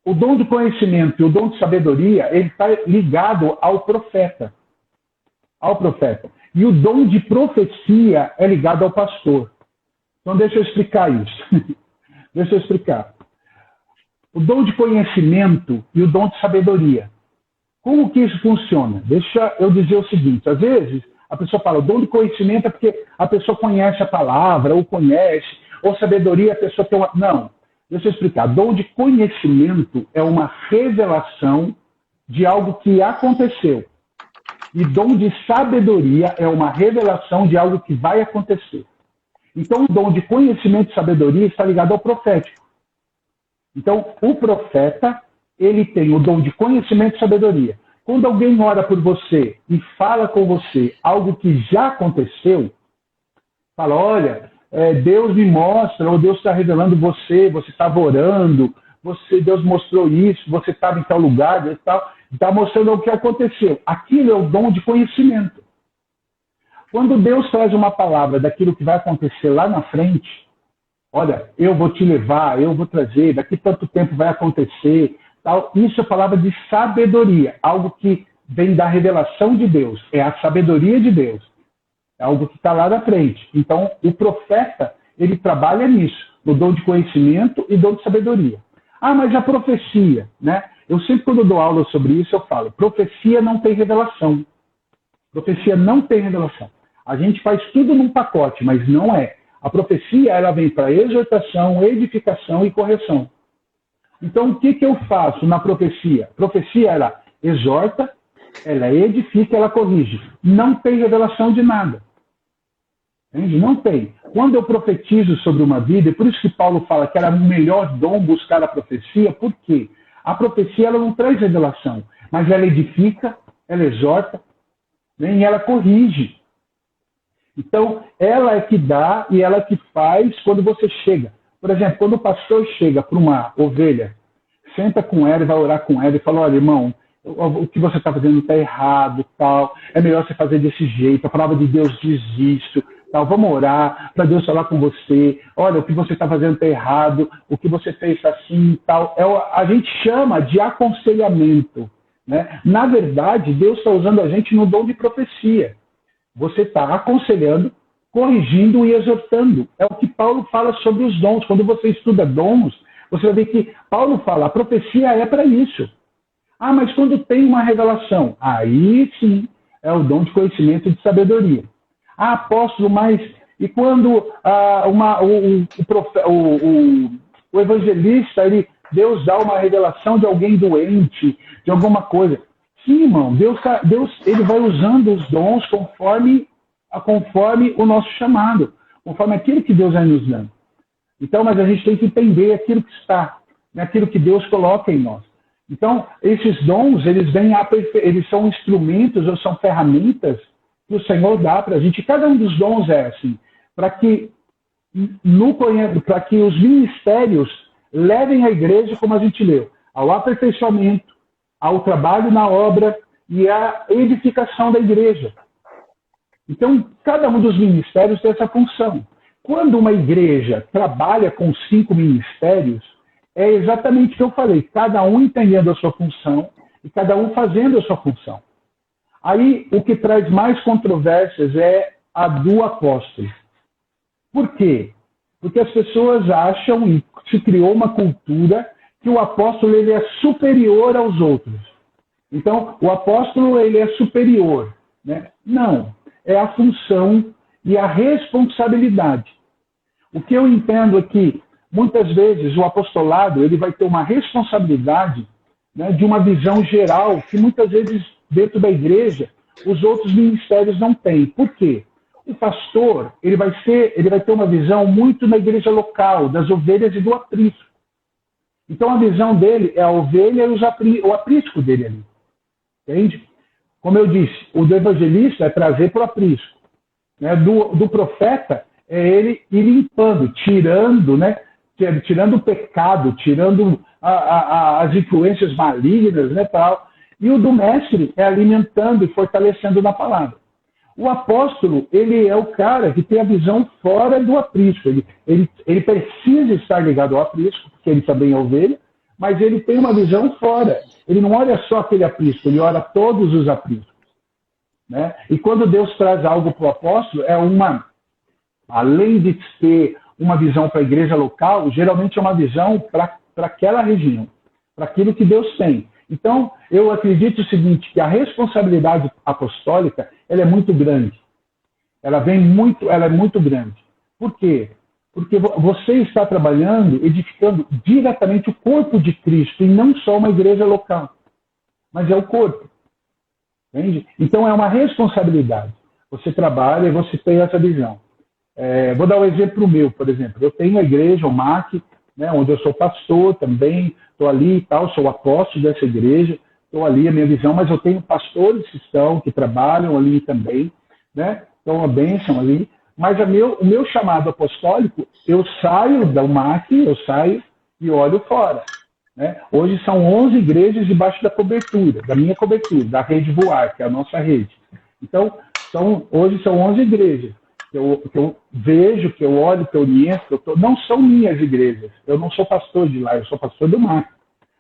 O dom do conhecimento e o dom de sabedoria, ele está ligado ao profeta. Ao profeta. E o dom de profecia é ligado ao pastor. Então, deixa eu explicar isso. Deixa eu explicar. O dom de conhecimento e o dom de sabedoria. Como que isso funciona? Deixa eu dizer o seguinte. Às vezes, a pessoa fala, o dom de conhecimento é porque a pessoa conhece a palavra, ou conhece, ou sabedoria, a pessoa tem uma... Não. Deixa eu explicar. Dom de conhecimento é uma revelação de algo que aconteceu. E dom de sabedoria é uma revelação de algo que vai acontecer. Então, o dom de conhecimento e sabedoria está ligado ao profético. Então, o profeta, ele tem o dom de conhecimento e sabedoria. Quando alguém ora por você e fala com você algo que já aconteceu, fala, olha, Deus me mostra, ou Deus está revelando você estava orando, Deus mostrou isso, você estava em tal lugar, está mostrando o que aconteceu. Aquilo é o dom de conhecimento. Quando Deus traz uma palavra daquilo que vai acontecer lá na frente, olha, eu vou te levar, eu vou trazer, daqui tanto tempo vai acontecer, tal. Isso é palavra de sabedoria, algo que vem da revelação de Deus, é a sabedoria de Deus. É algo que está lá na frente. Então, o profeta, ele trabalha nisso, no dom de conhecimento e dom de sabedoria. Ah, mas a profecia, né? Eu sempre, quando eu dou aula sobre isso, eu falo, profecia não tem revelação. Profecia não tem revelação. A gente faz tudo num pacote, mas não é. A profecia, ela vem para exortação, edificação e correção. Então, o que eu faço na profecia? A profecia, ela exorta, ela edifica, ela corrige. Não tem revelação de nada. Entende? Não tem. Quando eu profetizo sobre uma vida, e por isso que Paulo fala que era o melhor dom buscar a profecia, por quê? A profecia, ela não traz revelação, mas ela edifica, ela exorta, né, e ela corrige. Então, ela é que dá e ela é que faz quando você chega. Por exemplo, quando o pastor chega para uma ovelha, senta com ela e vai orar com ela e fala, olha, irmão, o que você está fazendo está errado, tal, é melhor você fazer desse jeito, a palavra de Deus diz isso, tal, vamos orar para Deus falar com você, olha, o que você está fazendo está errado, o que você fez está assim, tal. A gente chama de aconselhamento, né? Na verdade, Deus está usando a gente no dom de profecia. Você está aconselhando, corrigindo e exortando. É o que Paulo fala sobre os dons. Quando você estuda dons, você vai ver que Paulo fala, a profecia é para isso. Ah, mas quando tem uma revelação, aí sim é o dom de conhecimento e de sabedoria. Ah, apóstolo, mas e quando o evangelista, Deus dá uma revelação de alguém doente, de alguma coisa? Sim, irmão, Deus ele vai usando os dons conforme o nosso chamado, conforme aquilo que Deus vai nos dando. Então, mas a gente tem que entender aquilo que está, aquilo que Deus coloca em nós. Então, esses dons, eles são instrumentos ou são ferramentas que o Senhor dá para a gente. Cada um dos dons é assim, para que os ministérios levem a igreja, como a gente leu, ao aperfeiçoamento, ao trabalho na obra e à edificação da igreja. Então, cada um dos ministérios tem essa função. Quando uma igreja trabalha com 5 ministérios, é exatamente o que eu falei, cada um entendendo a sua função e cada um fazendo a sua função. Aí, o que traz mais controvérsias é a do apóstolo. Por quê? Porque as pessoas acham, e se criou uma cultura, que o apóstolo ele é superior aos outros. Então, o apóstolo ele é superior, né? Não, é a função e a responsabilidade. O que eu entendo é que, muitas vezes, o apostolado ele vai ter uma responsabilidade, né, de uma visão geral, que muitas vezes, dentro da igreja, os outros ministérios não têm. Por quê? O pastor ele vai ter uma visão muito na igreja local, das ovelhas e do aprisco. Então, a visão dele é a ovelha e o aprisco dele ali. Entende? Como eu disse, o do evangelista é trazer para o aprisco. Né? Do profeta é ele ir limpando, tirando, né? Tirando o pecado, tirando as influências malignas, né, tal. E o do mestre é alimentando e fortalecendo na palavra. O apóstolo, ele é o cara que tem a visão fora do aprisco. Ele precisa estar ligado ao aprisco, porque ele também é ovelha, mas ele tem uma visão fora. Ele não olha só aquele aprisco, ele olha todos os apriscos. Né? E quando Deus traz algo para o apóstolo, além de ter uma visão para a igreja local, geralmente é uma visão para aquela região, para aquilo que Deus tem. Então, eu acredito o seguinte, que a responsabilidade apostólica ela é muito grande. Ela é muito grande. Por quê? Porque você está trabalhando, edificando diretamente o corpo de Cristo, e não só uma igreja local, mas é o corpo. Entende? Então, é uma responsabilidade. Você trabalha e você tem essa visão. Vou dar um exemplo meu, por exemplo. Eu tenho a igreja, o MAC, né, onde eu sou pastor também, estou ali e tal, sou apóstolo dessa igreja, estou ali, a minha visão, mas eu tenho pastores que trabalham ali também, né? Então, uma bênção ali. Mas o meu chamado apostólico, eu saio da MAC, eu saio e olho fora. Né? Hoje são 11 igrejas debaixo da cobertura, da minha cobertura, da rede Voar, que é a nossa rede. Então, hoje são 11 igrejas. Que eu vejo, que eu olho, que eu oriento, não são minhas igrejas. Eu não sou pastor de lá, eu sou pastor do MAC.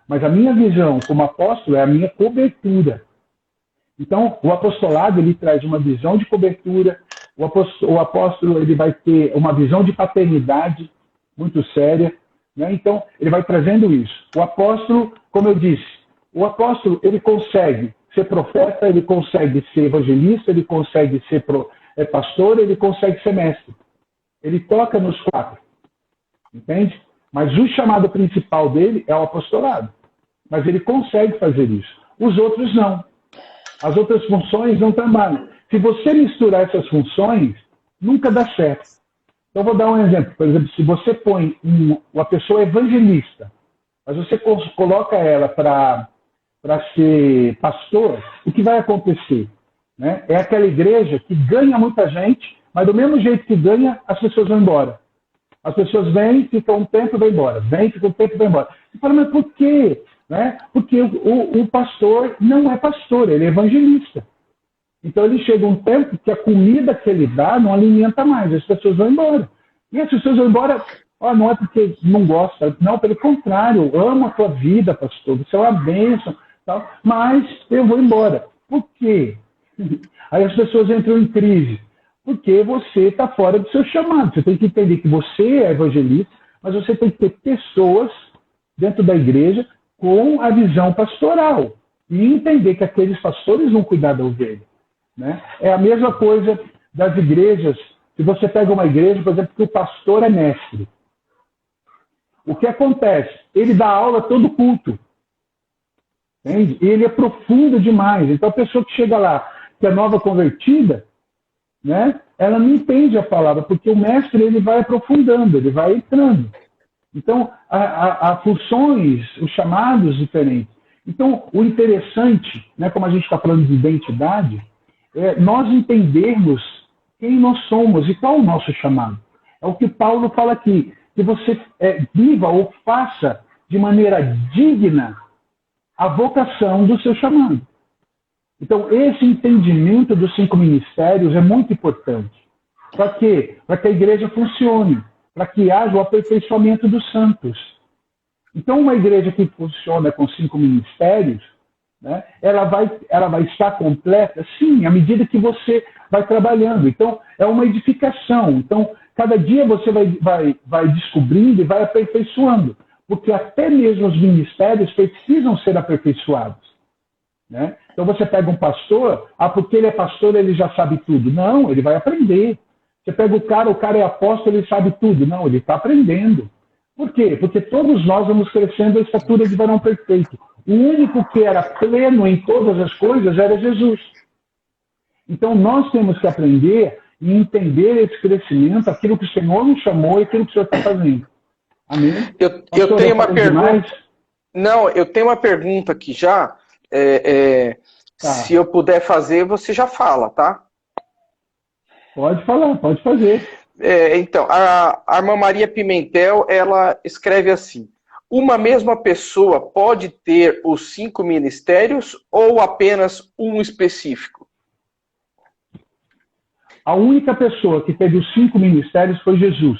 Mas a minha visão como apóstolo é a minha cobertura. Então, o apostolado ele traz uma visão de cobertura, O apóstolo ele vai ter uma visão de paternidade muito séria, né? Então, ele vai trazendo isso. O apóstolo, como eu disse, o apóstolo ele consegue ser profeta, ele consegue ser evangelista, ele consegue ser pastor, ele consegue ser mestre. Ele toca nos quatro, entende? Mas o chamado principal dele é o apostolado. Mas ele consegue fazer isso. Os outros não. As outras funções não trabalham. Se você misturar essas funções, nunca dá certo. Então, vou dar um exemplo. Por exemplo, se você põe uma pessoa evangelista, mas você coloca ela para ser pastor, o que vai acontecer? Né? É aquela igreja que ganha muita gente, mas do mesmo jeito que ganha, as pessoas vão embora. As pessoas vêm, ficam um tempo e vão embora. Vêm, ficam um tempo e vão embora. Você fala, mas por quê? Né? Porque o pastor não é pastor, ele é evangelista. Então ele chega um tempo que a comida que ele dá não alimenta mais, as pessoas vão embora. E as pessoas vão embora, não é porque não gosta, não, pelo contrário, eu amo a tua vida, pastor, você é uma bênção, tal, mas eu vou embora. Por quê? Aí as pessoas entram em crise. Porque você está fora do seu chamado. Você tem que entender que você é evangelista, mas você tem que ter pessoas dentro da igreja com a visão pastoral. E entender que aqueles pastores vão cuidar da ovelha. Né? É a mesma coisa das igrejas. Se você pega uma igreja, por exemplo, que o pastor é mestre. O que acontece? Ele dá aula todo culto. Entende? E ele é profundo demais. Então a pessoa que chega lá, que é nova convertida, né? Ela não entende a palavra, porque o mestre ele vai aprofundando, ele vai entrando. Então, há funções, os chamados diferentes. Então, o interessante, né, como a gente está falando de identidade, é nós entendermos quem nós somos e qual é o nosso chamado. É o que Paulo fala aqui, que você viva ou faça de maneira digna a vocação do seu chamado. Então, esse entendimento dos 5 ministérios é muito importante. Para quê? Para que a igreja funcione, para que haja o aperfeiçoamento dos santos. Então, uma igreja que funciona com 5 ministérios, né, ela vai estar completa, sim, à medida que você vai trabalhando. Então, é uma edificação. Então, cada dia você vai descobrindo e vai aperfeiçoando. Porque até mesmo os ministérios precisam ser aperfeiçoados. Né? Então você pega um pastor, porque ele é pastor, ele já sabe tudo. Não, ele vai aprender. Você pega o cara é apóstolo, ele sabe tudo. Não, ele está aprendendo. Por quê? Porque todos nós vamos crescendo a estatura de varão perfeito. O único que era pleno em todas as coisas era Jesus. Então nós temos que aprender e entender esse crescimento, aquilo que o Senhor nos chamou e aquilo que o Senhor está fazendo. Amém? Eu tenho uma pergunta. Não, eu tenho uma pergunta aqui já. Tá. Se eu puder fazer, você já fala, tá? Pode falar, pode fazer. Então, a irmã Maria Pimentel, ela escreve assim: uma mesma pessoa pode ter os 5 ministérios ou apenas um específico? A única pessoa que teve os 5 ministérios foi Jesus.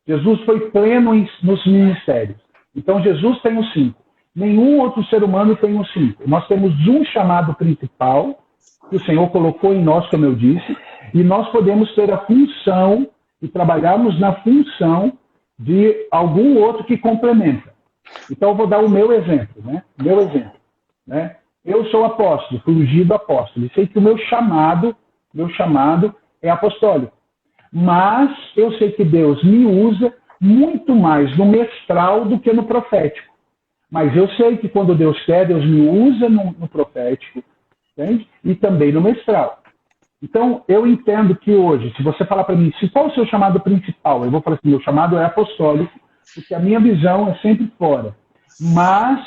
Jesus foi pleno nos ministérios. Então, Jesus tem os 5. Nenhum outro ser humano tem os 5. Nós temos um chamado principal, que o Senhor colocou em nós, como eu disse, e nós podemos ter a função e trabalharmos na função de algum outro que complementa. Então, eu vou dar o meu exemplo. Né? Eu sou apóstolo, fui ungido apóstolo, e sei que o meu chamado é apostólico. Mas eu sei que Deus me usa muito mais no mestral do que no profético. Mas eu sei que quando Deus quer, Deus me usa no profético, entende? E também no mestral. Então, eu entendo que hoje, se você falar para mim, qual é o seu chamado principal? Eu vou falar assim, meu chamado é apostólico, porque a minha visão é sempre fora. Mas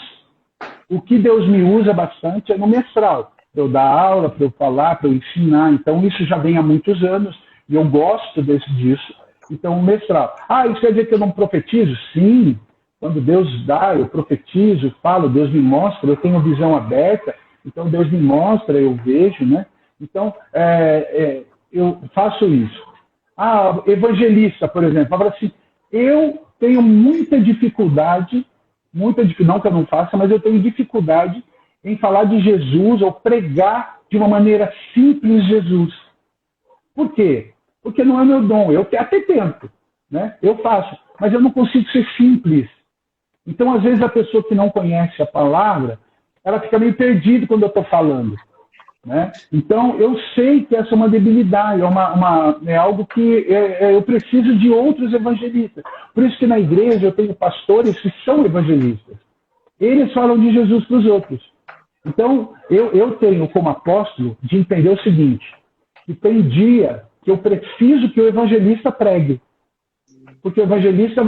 o que Deus me usa bastante é no mestral. Para eu dar aula, para eu falar, para eu ensinar. Então, isso já vem há muitos anos e eu gosto disso. Então, o mestral. Isso quer dizer que eu não profetizo? Sim. Quando Deus dá, eu profetizo, falo, Deus me mostra, eu tenho visão aberta, então Deus me mostra, eu vejo, né? Então, eu faço isso. Evangelista, por exemplo, fala assim, eu tenho muita dificuldade, não que eu não faça, mas eu tenho dificuldade em falar de Jesus ou pregar de uma maneira simples Jesus. Por quê? Porque não é meu dom. Eu até tento, né? Eu faço, mas eu não consigo ser simples. Então, às vezes, a pessoa que não conhece a palavra, ela fica meio perdida quando eu estou falando. Né? Então, eu sei que essa é uma debilidade, é algo que eu preciso de outros evangelistas. Por isso que na igreja eu tenho pastores que são evangelistas. Eles falam de Jesus para os outros. Então, eu tenho como apóstolo de entender o seguinte, que tem dia que eu preciso que o evangelista pregue. Porque o evangelista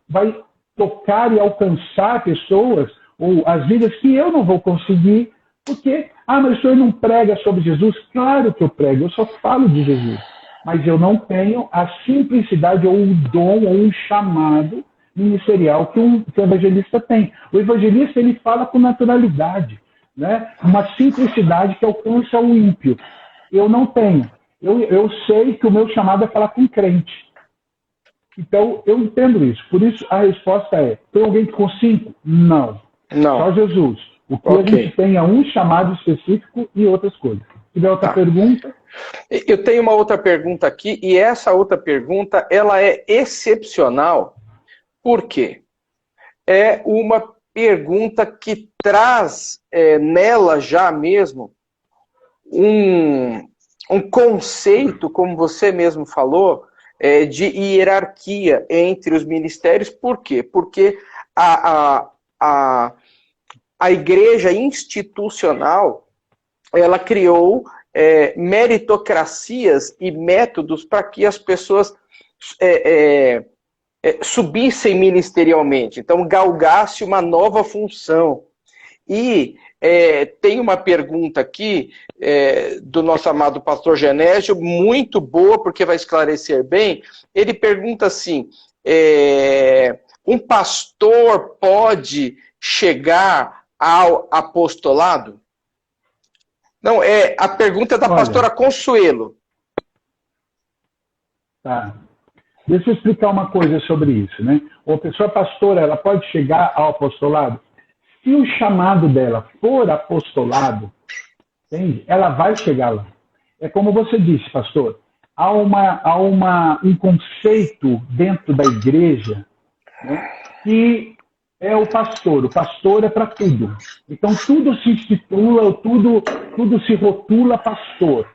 vai tocar e alcançar pessoas, ou as vidas que eu não vou conseguir, porque, mas o senhor não prega sobre Jesus? Claro que eu prego, eu só falo de Jesus. Mas eu não tenho a simplicidade, ou um dom, ou um chamado ministerial que o evangelista tem. O evangelista, ele fala com naturalidade, né? Uma simplicidade que alcança o ímpio. Eu não tenho. Eu sei que o meu chamado é falar com crente. Então, eu entendo isso. Por isso, a resposta é, tem alguém com 5? Não. Só Jesus. O que a gente tem é um chamado específico e outras coisas. Se tiver outra pergunta? Eu tenho uma outra pergunta aqui, e essa outra pergunta, ela é excepcional. Por quê? É uma pergunta que traz nela já mesmo um conceito, como você mesmo falou, de hierarquia entre os ministérios. Por quê? Porque a igreja institucional, ela criou meritocracias e métodos para que as pessoas subissem ministerialmente, então galgasse uma nova função. E tem uma pergunta aqui do nosso amado pastor Genésio, muito boa, porque vai esclarecer bem. Ele pergunta assim, um pastor pode chegar ao apostolado? Não, a pergunta é da pastora Consuelo. Tá. Deixa eu explicar uma coisa sobre isso, né? A pessoa pastora, ela pode chegar ao apostolado? Se o chamado dela for apostolado, entende? Ela vai chegar lá. É como você disse, pastor, há um conceito dentro da igreja, né, que é o pastor. O pastor é para tudo. Então, tudo se institula, tudo se rotula pastor.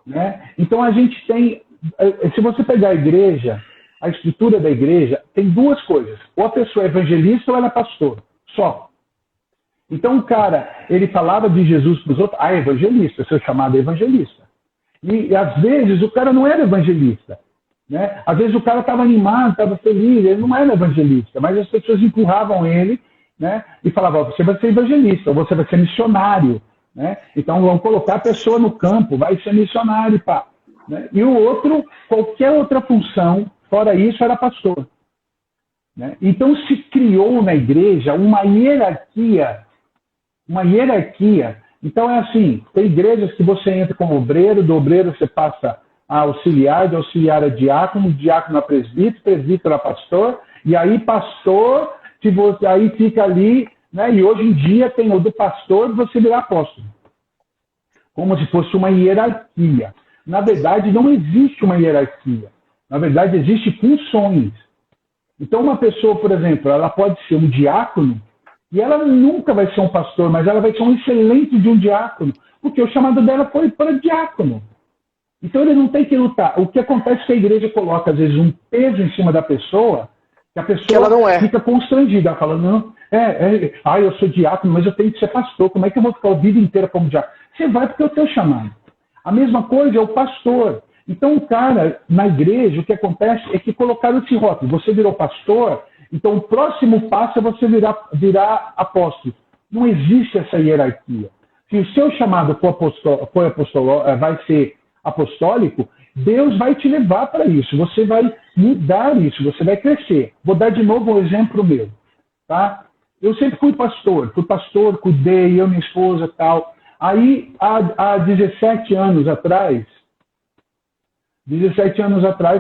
Né? Então, a gente tem... Se você pegar a igreja, a estrutura da igreja, tem duas coisas. Ou a pessoa é evangelista ou ela é pastor. Só. Então, o cara, ele falava de Jesus para os outros. É evangelista. Seu chamado é evangelista. E, às vezes, o cara não era evangelista. Né? Às vezes o cara estava animado, estava feliz, ele não era evangelista, mas as pessoas empurravam ele, né? E falavam, você vai ser evangelista, ou você vai ser missionário. Né? Então vamos colocar a pessoa no campo, vai ser missionário. Pá. Né? E o outro, qualquer outra função, fora isso, era pastor. Né? Então se criou na igreja uma hierarquia. Então é assim, tem igrejas que você entra como obreiro, do obreiro você passa a auxiliar, de auxiliar a diácono, diácono a presbítero, presbítero a pastor, e aí pastor, aí fica ali, né? E hoje em dia tem o do pastor, você virar apóstolo. Como se fosse uma hierarquia. Na verdade, não existe uma hierarquia. Na verdade, existem funções. Então, uma pessoa, por exemplo, ela pode ser um diácono, e ela nunca vai ser um pastor, mas ela vai ser um excelente de um diácono, porque o chamado dela foi para diácono. Então ele não tem que lutar. O que acontece é que a igreja coloca, às vezes, um peso em cima da pessoa, que a pessoa fica constrangida. Ela fala, não, eu sou diácono, mas eu tenho que ser pastor. Como é que eu vou ficar a vida inteira como diácono? Você vai porque é o teu chamado. A mesma coisa é o pastor. Então o cara, na igreja, o que acontece é que colocaram esse rótulo. Você virou pastor, então o próximo passo é você virar apóstolo. Não existe essa hierarquia. Se o seu chamado vai ser apostólico, Deus vai te levar para isso. Você vai mudar isso, você vai crescer. Vou dar de novo um exemplo meu. Tá? Eu sempre fui pastor, cuidei, eu, minha esposa e tal. Aí, há 17 anos atrás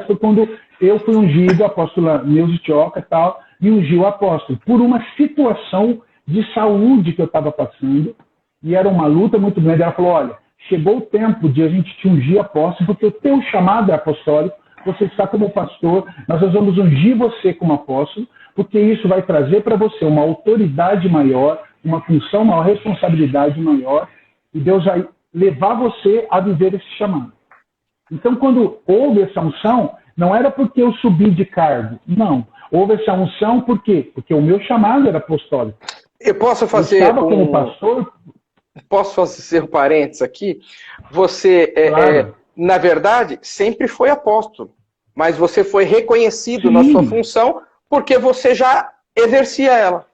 foi quando eu fui ungido, a apóstola Neuza Tioca e tal, e ungiu o apóstolo, por uma situação de saúde que eu estava passando, e era uma luta muito grande. Ela falou, olha, chegou o tempo de a gente te ungir apóstolo, porque o teu chamado é apostólico, você está como pastor, nós vamos ungir você como apóstolo, porque isso vai trazer para você uma autoridade maior, uma função maior, responsabilidade maior, e Deus vai levar você a viver esse chamado. Então, quando houve essa unção, não era porque eu subi de cargo, não. Houve essa unção por quê? Porque o meu chamado era apostólico. Eu posso fazer eu estava como pastor. Posso fazer um parênteses aqui? Você, Claro. na verdade, sempre foi apóstolo, mas você foi reconhecido na sua função porque você já exercia ela.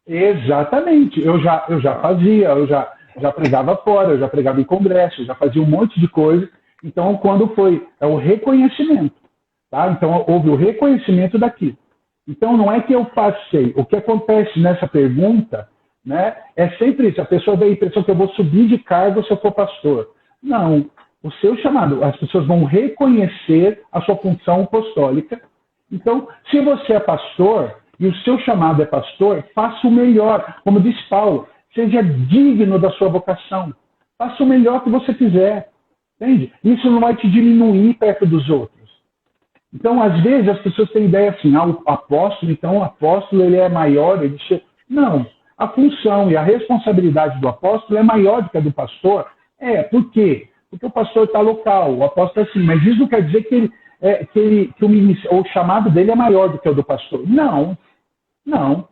Exatamente. Eu já fazia, eu já pregava fora, eu já pregava em congresso, eu já fazia um monte de coisa. Então, quando foi o reconhecimento, tá? Então, houve o reconhecimento daquilo. Então, não é que eu passei. O que acontece nessa pergunta, né, é sempre isso. A pessoa dá a impressão que eu vou subir de cargo se eu for pastor. Não. O seu chamado, as pessoas vão reconhecer a sua função apostólica. Então, se você é pastor e o seu chamado é pastor, faça o melhor. Como disse Paulo, seja digno da sua vocação. Faça o melhor que você quiser. Entende? Isso não vai te diminuir perto dos outros. Então, às vezes, as pessoas têm ideia assim, o apóstolo, então o apóstolo ele é maior, ele chega... Não. A função e a responsabilidade do apóstolo é maior do que a do pastor. Por quê? Porque o pastor está local, o apóstolo é assim, mas isso não quer dizer que o chamado dele é maior do que o do pastor. Não. Não.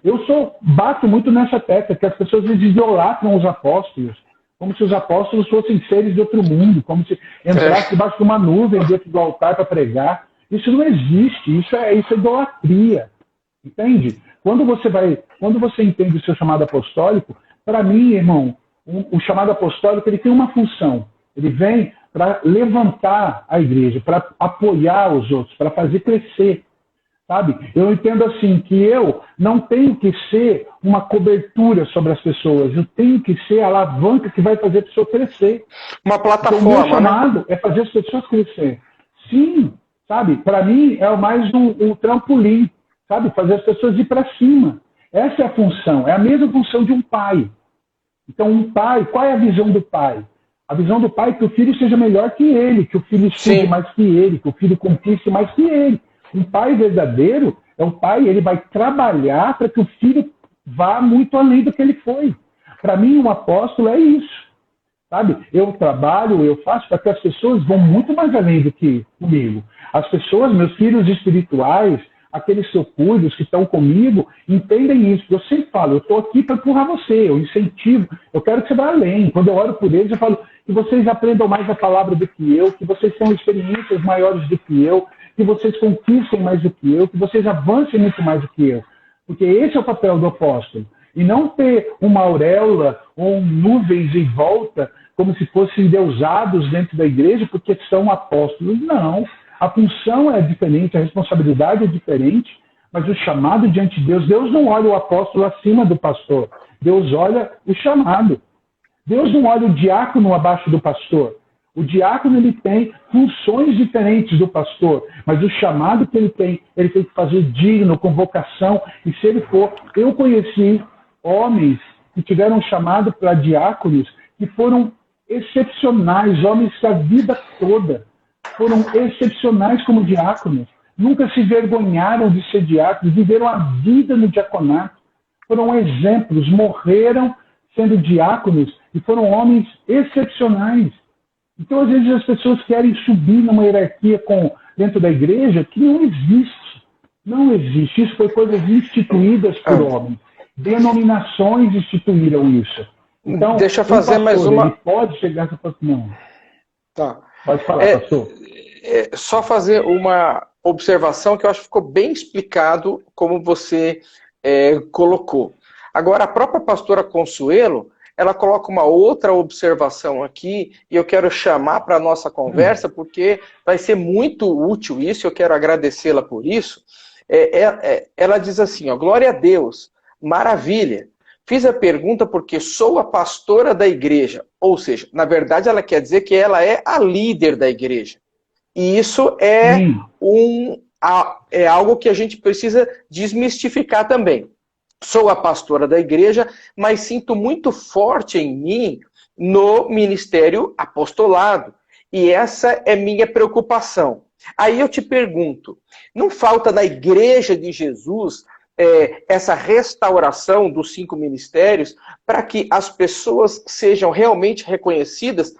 Eu bato muito nessa tecla, que as pessoas idolatram os apóstolos, como se os apóstolos fossem seres de outro mundo, como se entrasse debaixo de uma nuvem dentro do altar para pregar. Isso não existe, isso é idolatria. Entende? Quando você entende o seu chamado apostólico, para mim, irmão, o chamado apostólico ele tem uma função. Ele vem para levantar a igreja, para apoiar os outros, para fazer crescer. Sabe? Eu entendo assim que eu não tenho que ser uma cobertura sobre as pessoas, eu tenho que ser a alavanca que vai fazer a pessoa crescer. Uma plataforma, então, o meu chamado é fazer as pessoas crescer. Sim, sabe? Para mim é mais um trampolim, sabe? Fazer as pessoas ir para cima. Essa é a função, é a mesma função de um pai. Então, um pai, qual é a visão do pai? A visão do pai é que o filho seja melhor que ele, que o filho estude mais que ele, que o filho conquiste mais que ele. Um pai verdadeiro é um pai, ele vai trabalhar para que o filho vá muito além do que ele foi. Para mim, um apóstolo é isso. Sabe? Eu trabalho, eu faço para que as pessoas vão muito mais além do que comigo. As pessoas, meus filhos espirituais, aqueles socúrios que estão comigo, entendem isso. Eu sempre falo, eu estou aqui para empurrar você, eu incentivo, eu quero que você vá além. Quando eu oro por eles, eu falo que vocês aprendam mais a palavra do que eu, que vocês tenham experiências maiores do que eu, que vocês conquistem mais do que eu, que vocês avancem muito mais do que eu. Porque esse é o papel do apóstolo. E não ter uma auréola ou nuvens em volta, como se fossem endeusados dentro da igreja, porque são apóstolos. Não. A função é diferente, a responsabilidade é diferente, mas o chamado diante de Deus não olha o apóstolo acima do pastor. Deus olha o chamado. Deus não olha o diácono abaixo do pastor. O diácono ele tem funções diferentes do pastor, mas o chamado que ele tem que fazer digno, com vocação. E se ele for, eu conheci homens que tiveram chamado para diáconos que foram excepcionais, homens que a vida toda foram excepcionais como diáconos. Nunca se vergonharam de ser diáconos, viveram a vida no diaconato. Foram exemplos, morreram sendo diáconos e foram homens excepcionais. Então, às vezes, as pessoas querem subir numa hierarquia dentro da igreja que não existe. Não existe. Isso foi coisas instituídas por homens. Denominações instituíram isso. Então, deixa eu fazer pastor, mais uma... Ele pode chegar e falar, não. Tá. Pode falar, pastor. Só fazer uma observação que eu acho que ficou bem explicado como você colocou. Agora, a própria pastora Consuelo, ela coloca uma outra observação aqui, e eu quero chamar para a nossa conversa, porque vai ser muito útil isso, eu quero agradecê-la por isso. Ela diz assim, ó, glória a Deus, maravilha. Fiz a pergunta porque sou a pastora da igreja. Ou seja, na verdade ela quer dizer que ela é a líder da igreja. E isso é algo que a gente precisa desmistificar também. Sou a pastora da igreja, mas sinto muito forte em mim no ministério apostolado. E essa é minha preocupação. Aí eu te pergunto, não falta na igreja de Jesus essa restauração dos 5 ministérios para que as pessoas sejam realmente reconhecidas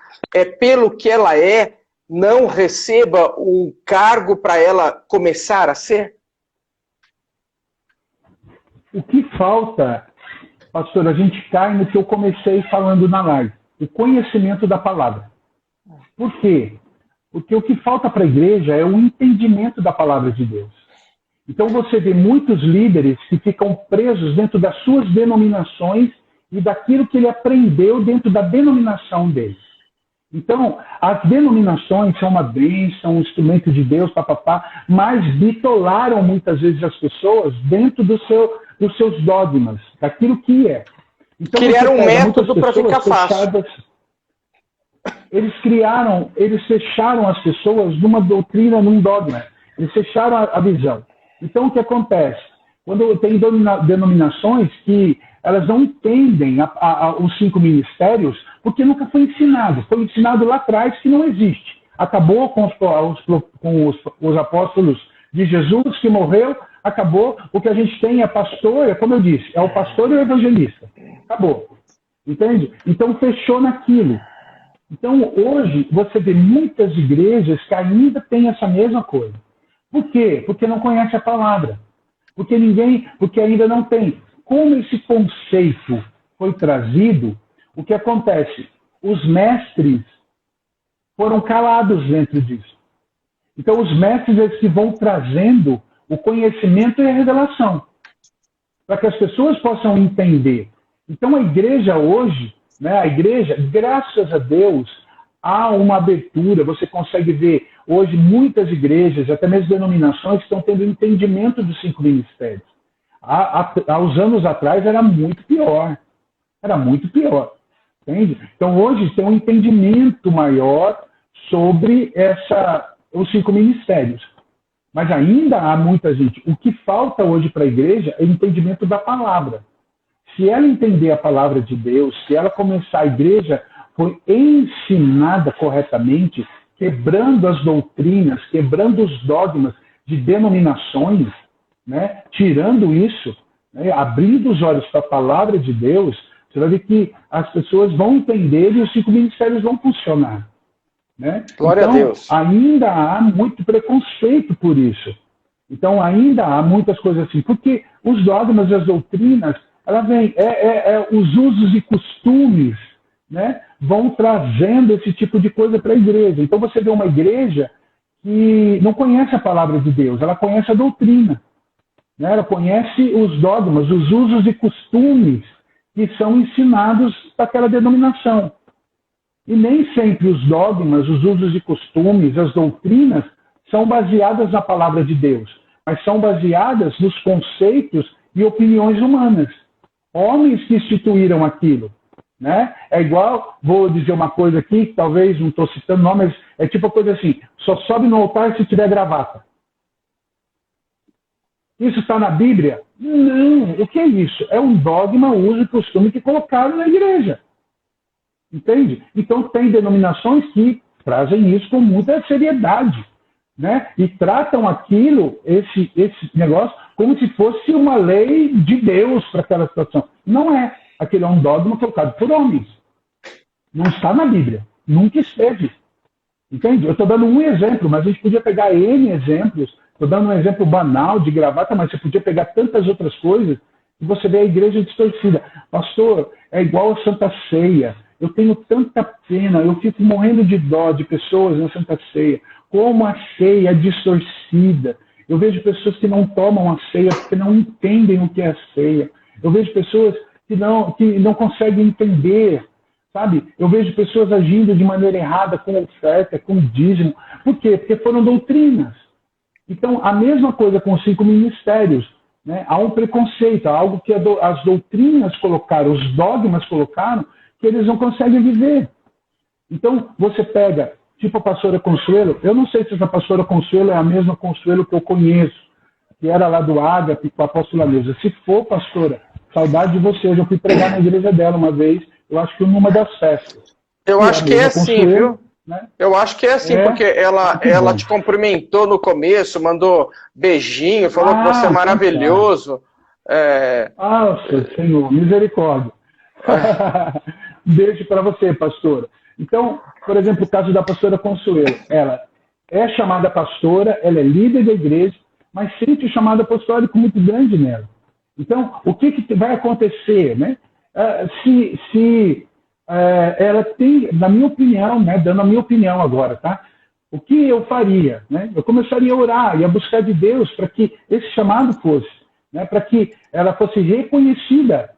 pelo que ela é, não receba um cargo para ela começar a ser? O que falta, pastor, a gente cai no que eu comecei falando na live, o conhecimento da palavra. Por quê? Porque o que falta para a igreja é o entendimento da palavra de Deus. Então você vê muitos líderes que ficam presos dentro das suas denominações e daquilo que ele aprendeu dentro da denominação dele. Então, as denominações são uma bênção, um instrumento de Deus, papapá, mas bitolaram muitas vezes as pessoas dentro dos seus dogmas, daquilo que é. Então, criaram um método para ficar fácil. Eles fecharam as pessoas numa doutrina, num dogma. Eles fecharam a visão. Então, o que acontece? Quando tem denominações que elas não entendem os 5 ministérios, porque nunca foi ensinado. Foi ensinado lá atrás que não existe. Acabou com os apóstolos de Jesus, que morreu, acabou. O que a gente tem é pastor, como eu disse, é o pastor e o evangelista. Acabou. Entende? Então, fechou naquilo. Então, hoje, você vê muitas igrejas que ainda têm essa mesma coisa. Por quê? Porque não conhece a palavra. Porque ainda não tem. Como esse conceito foi trazido, o que acontece? Os mestres foram calados dentro disso. Então, os mestres eles que vão trazendo o conhecimento e a revelação, para que as pessoas possam entender. Então, a igreja hoje, graças a Deus, há uma abertura. Você consegue ver hoje muitas igrejas, até mesmo denominações, que estão tendo entendimento dos 5 ministérios. Há uns anos atrás era muito pior. Era muito pior. Entende? Então, hoje tem um entendimento maior sobre os 5 ministérios. Mas ainda há muita gente. O que falta hoje para a igreja é o entendimento da palavra. Se ela entender a palavra de Deus, se ela começar, a igreja foi ensinada corretamente, quebrando as doutrinas, quebrando os dogmas de denominações, né? Tirando isso, né? Abrindo os olhos para a palavra de Deus, você vai ver que as pessoas vão entender e os 5 ministérios vão funcionar. Né? Glória a Deus. Ainda há muito preconceito por isso. Então, ainda há muitas coisas assim. Porque os dogmas e as doutrinas, ela vem, os usos e costumes, né, vão trazendo esse tipo de coisa para a igreja. Então, você vê uma igreja que não conhece a palavra de Deus, ela conhece a doutrina. Né? Ela conhece os dogmas, os usos e costumes que são ensinados para aquela denominação. E nem sempre os dogmas, os usos e costumes, as doutrinas são baseadas na palavra de Deus, mas são baseadas nos conceitos e opiniões humanas. Homens que instituíram aquilo. Né? É igual, vou dizer uma coisa aqui, que talvez não estou citando nome, mas é tipo a coisa assim, só sobe no altar se tiver gravata. Isso está na Bíblia? Não. O que é isso? É um dogma, uso e costume que colocaram na igreja. Entende? Então, tem denominações que trazem isso com muita seriedade, né? E tratam aquilo, esse negócio, como se fosse uma lei de Deus para aquela situação. Não é. Aquele é um dogma colocado por homens. Não está na Bíblia. Nunca esteve. Entende? Eu estou dando um exemplo, mas a gente podia pegar N exemplos. Estou dando um exemplo banal de gravata, mas você podia pegar tantas outras coisas e você vê a igreja distorcida. Pastor, é igual a Santa Ceia. Eu tenho tanta pena, eu fico morrendo de dó de pessoas na Santa Ceia. Como a ceia é distorcida. Eu vejo pessoas que não tomam a ceia porque não entendem o que é a ceia. Eu vejo pessoas que não conseguem entender, sabe? Eu vejo pessoas agindo de maneira errada com oferta, com dízimo. Por quê? Porque foram doutrinas. Então, a mesma coisa com os 5 ministérios. Né? Há um preconceito, há algo que as doutrinas colocaram, os dogmas colocaram, que eles não conseguem viver. Então, você pega, tipo a pastora Consuelo, eu não sei se essa pastora Consuelo é a mesma Consuelo que eu conheço, que era lá do Ágape, com a apóstola Neuza. Se for, pastora, saudade de você. Eu fui pregar na igreja dela uma vez, eu acho que numa das festas. Eu acho que é assim, viu? Né? Eu acho que é assim, porque ela te cumprimentou no começo, mandou beijinho, falou que você é maravilhoso. Senhor, misericórdia. Beijo para você, pastora. Então, por exemplo, o caso da pastora Consuelo. Ela é chamada pastora, ela é líder da igreja, mas sente o chamado apostólico muito grande nela. Então, o que vai acontecer, né? Se ela tem, na minha opinião, né, dando a minha opinião agora, tá? O que eu faria, né? Eu começaria a orar e a buscar de Deus para que esse chamado fosse, né? Para que ela fosse reconhecida,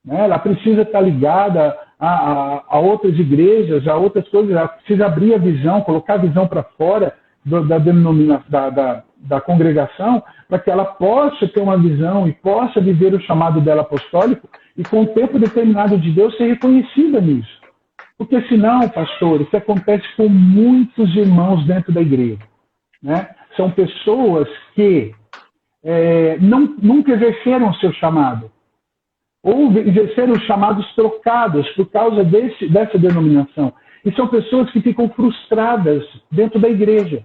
né? Ela precisa estar ligada a outras igrejas, a outras coisas. Ela precisa abrir a visão, colocar a visão para fora da congregação, para que ela possa ter uma visão e possa viver o chamado dela apostólico e, com o tempo determinado de Deus, ser reconhecida nisso. Porque senão, pastor, isso acontece com muitos irmãos dentro da igreja, né? São pessoas que nunca exerceram o seu chamado, ou exerceram chamados trocados por causa dessa denominação. E são pessoas que ficam frustradas dentro da igreja.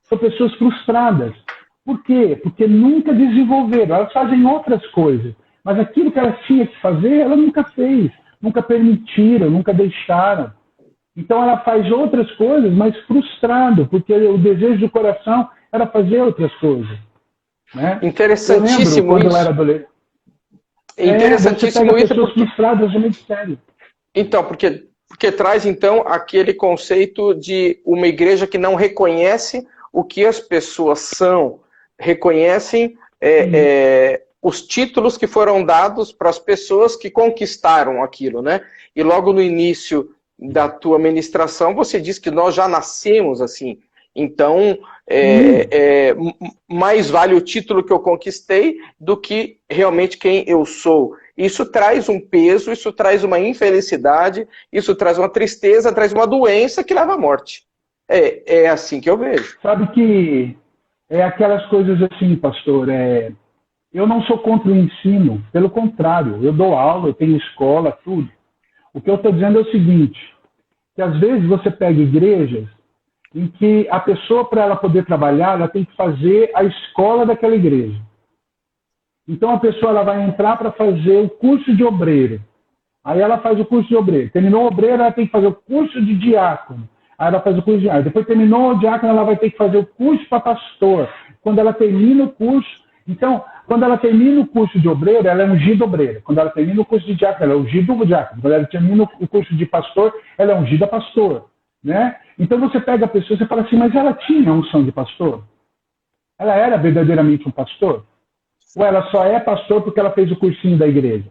São pessoas frustradas. Por quê? Porque nunca desenvolveram. Elas fazem outras coisas. Mas aquilo que elas tinham que fazer, ela nunca fez. Nunca permitiram, nunca deixaram. Então ela faz outras coisas, mas frustrado, porque o desejo do coração era fazer outras coisas. Né? Interessantíssimo quando isso. eu era adolescente. Interessantíssimo isso. Pessoas frustradas no ministério. Então, porque traz, então, aquele conceito de uma igreja que não reconhece o que as pessoas são, reconhecem os títulos que foram dados para as pessoas que conquistaram aquilo, né? E logo no início da tua ministração, você diz que nós já nascemos assim. Então, mais vale o título que eu conquistei do que realmente quem eu sou. Isso traz um peso, isso traz uma infelicidade, isso traz uma tristeza, traz uma doença que leva à morte. É assim que eu vejo. Sabe que é aquelas coisas assim, pastor, eu não sou contra o ensino, pelo contrário, eu dou aula, eu tenho escola, tudo. O que eu estou dizendo é o seguinte, que às vezes você pega igrejas em que a pessoa, para ela poder trabalhar, ela tem que fazer a escola daquela igreja. Então a pessoa ela vai entrar para fazer o curso de obreiro. Aí ela faz o curso de obreiro. Terminou o obreiro, ela tem que fazer o curso de diácono. Aí ela faz o curso de diácono. Depois terminou o diácono, ela vai ter que fazer o curso para pastor. Quando ela termina o curso... Então, quando ela termina o curso de obreiro, ela é ungida obreira. Quando ela termina o curso de diácono, ela é ungida diácono. Quando ela termina o curso de pastor, ela é ungida pastor. Né? Então você pega a pessoa e fala assim, mas ela tinha unção de pastor? Ela era verdadeiramente um pastor? Ou ela só é pastor porque ela fez o cursinho da igreja?